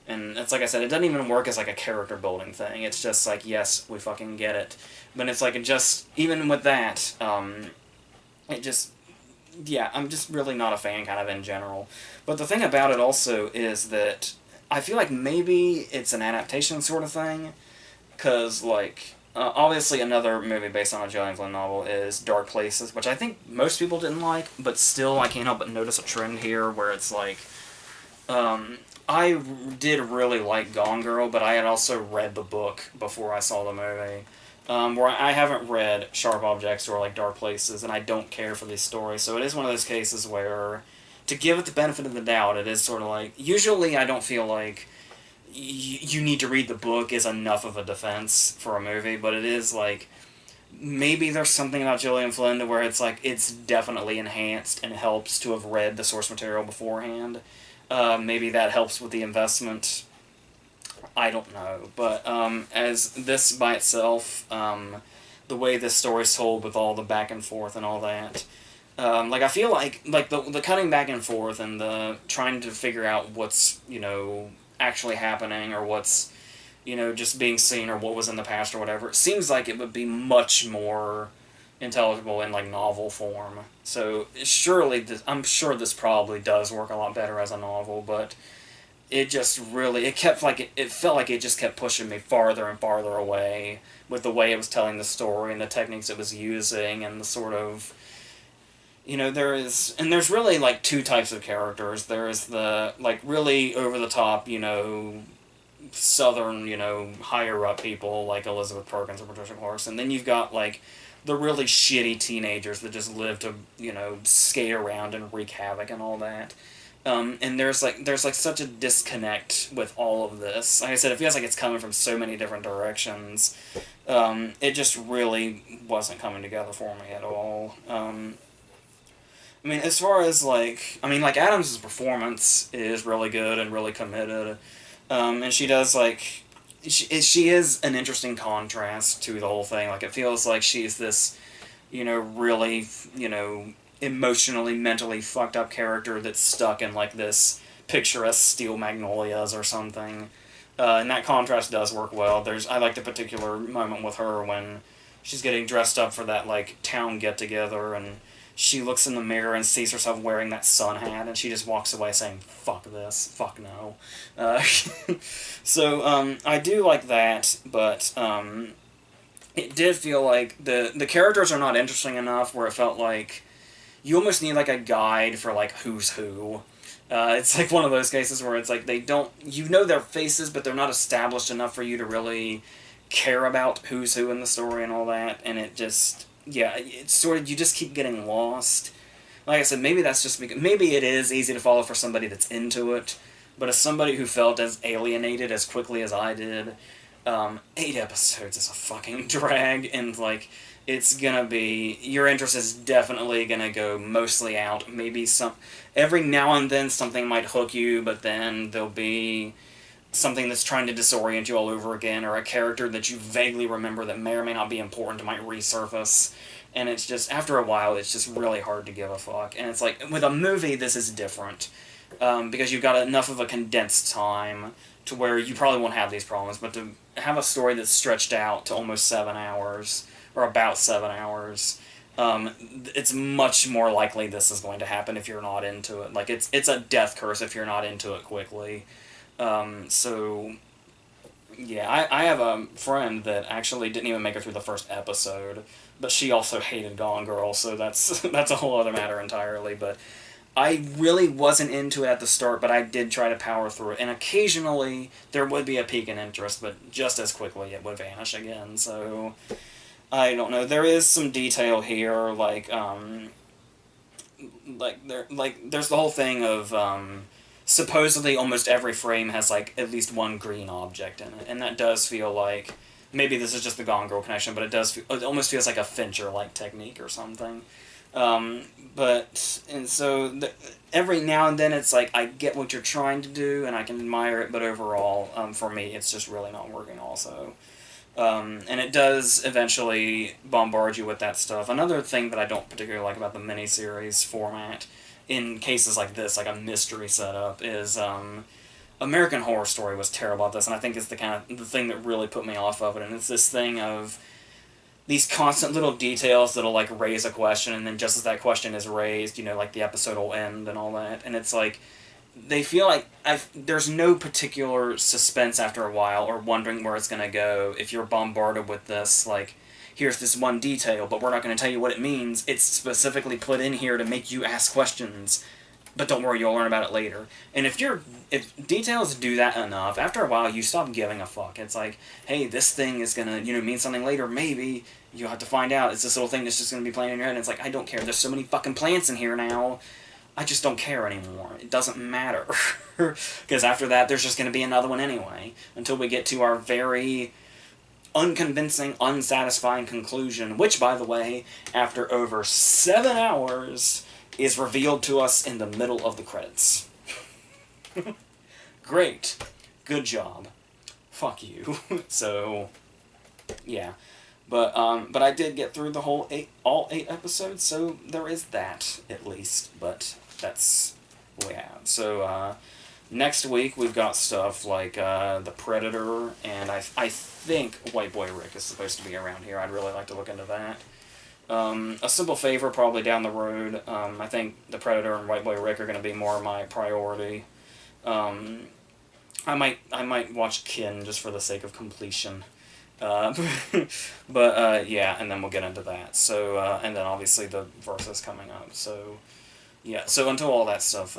And it's like I said, it doesn't even work as like a character building thing. It's just like, yes, we fucking get it. But it's like, it just, even with that, it just, yeah, I'm just really not a fan kind of in general. But the thing about it also is that I feel like maybe it's an adaptation sort of thing. Because, like, obviously another movie based on a Gillian Flynn novel is Dark Places, which I think most people didn't like, but still I can't help but notice a trend here where it's like, I did really like Gone Girl, but I had also read the book before I saw the movie. Where I haven't read Sharp Objects or like Dark Places, and I don't care for these stories, so it is one of those cases where, to give it the benefit of the doubt, it is sort of like, usually I don't feel like you need to read the book is enough of a defense for a movie, but it is like, maybe there's something about Gillian Flynn to where it's like, it's definitely enhanced and helps to have read the source material beforehand. Maybe that helps with the investment. I don't know. But as this by itself, the way this story's told with all the back and forth and all that, like I feel like the cutting back and forth and the trying to figure out what's, you know, actually happening or what's, you know, just being seen or what was in the past or whatever, it seems like it would be much more intelligible in like novel form. So surely I'm sure this probably does work a lot better as a novel, but it just really, it kept like, it felt like it just kept pushing me farther and farther away with the way it was telling the story and the techniques it was using and the sort of, you know, there's really like 2 types of characters. There's the like really over the top, you know, southern, you know, higher up people like Elizabeth Perkins or Patricia Clarkson. And then you've got like the really shitty teenagers that just live to, you know, skate around and wreak havoc and all that. And there's like such a disconnect with all of this. Like I said, it feels like it's coming from so many different directions. It just really wasn't coming together for me at all. I mean, as far as like, I mean, like Adams' performance is really good and really committed. And she does like, she is an interesting contrast to the whole thing. Like, it feels like she's this, really, emotionally, mentally fucked up character that's stuck in, like, this picturesque Steel Magnolias or something. And that contrast does work well. I like the particular moment with her when she's getting dressed up for that, like, town get-together, and she looks in the mirror and sees herself wearing that sun hat, and she just walks away saying, fuck this, fuck no. Uh, so, I do like that, but, it did feel like the characters are not interesting enough where it felt like you almost need, like, a guide for, like, who's who. It's like one of those cases where it's like they don't... You know their faces, but they're not established enough for you to really care about who's who in the story and all that, and it just... Yeah, it's sort of... You just keep getting lost. Like I said, maybe that's just because... Maybe it is easy to follow for somebody that's into it, but as somebody who felt as alienated as quickly as I did, 8 episodes is a fucking drag, and, like, it's gonna be... Your interest is definitely gonna go mostly out. Maybe every now and then something might hook you, but then there'll be something that's trying to disorient you all over again, or a character that you vaguely remember that may or may not be important might resurface, and it's just, after a while, it's just really hard to give a fuck. And it's like, with a movie, this is different, because you've got enough of a condensed time to where you probably won't have these problems, but to have a story that's stretched out to almost 7 hours, or about 7 hours, it's much more likely this is going to happen if you're not into it. Like, it's a death curse if you're not into it quickly. So, yeah, I have a friend that actually didn't even make it through the first episode, but she also hated Gone Girl, so that's that's a whole other matter entirely, but I really wasn't into it at the start, but I did try to power through it, and occasionally there would be a peak in interest, but just as quickly it would vanish again, so... I don't know. There is some detail here, there's the whole thing of, supposedly almost every frame has, like, at least one green object in it, and that does feel like, maybe this is just the Gone Girl connection, but it almost feels like a Fincher-like technique or something. Every now and then it's like, I get what you're trying to do, and I can admire it, but overall, for me, it's just really not working also. And it does eventually bombard you with that stuff. Another thing that I don't particularly like about the miniseries format, in cases like this, like a mystery setup, is American Horror Story was terrible at this, and I think it's the thing that really put me off of it. And it's this thing of these constant little details that'll, like, raise a question, and then just as that question is raised, like, the episode will end and all that. And it's like, they feel like there's no particular suspense after a while, or wondering where it's going to go, if you're bombarded with this, like, here's this one detail, but we're not going to tell you what it means. It's specifically put in here to make you ask questions, but don't worry, you'll learn about it later. And if details do that enough, after a while you stop giving a fuck. It's like, hey, this thing is going to, mean something later, maybe. You'll have to find out. It's this little thing that's just going to be playing in your head, and it's like, I don't care. There's so many fucking plants in here now. I just don't care anymore. It doesn't matter. Because after that, there's just going to be another one anyway, until we get to our very unconvincing, unsatisfying conclusion, which, by the way, after over 7 hours, is revealed to us in the middle of the credits. Great. Good job. Fuck you. So, yeah. But I did get through the all 8 episodes, so there is that, at least. But that's what we have. So, next week we've got stuff like The Predator, and I think White Boy Rick is supposed to be around here. I'd really like to look into that. A Simple Favor probably down the road. I think The Predator and White Boy Rick are going to be more my priority. I might watch Kin just for the sake of completion. Yeah, and then we'll get into that. So, and then obviously the Versus coming up. So, yeah, so until all that stuff,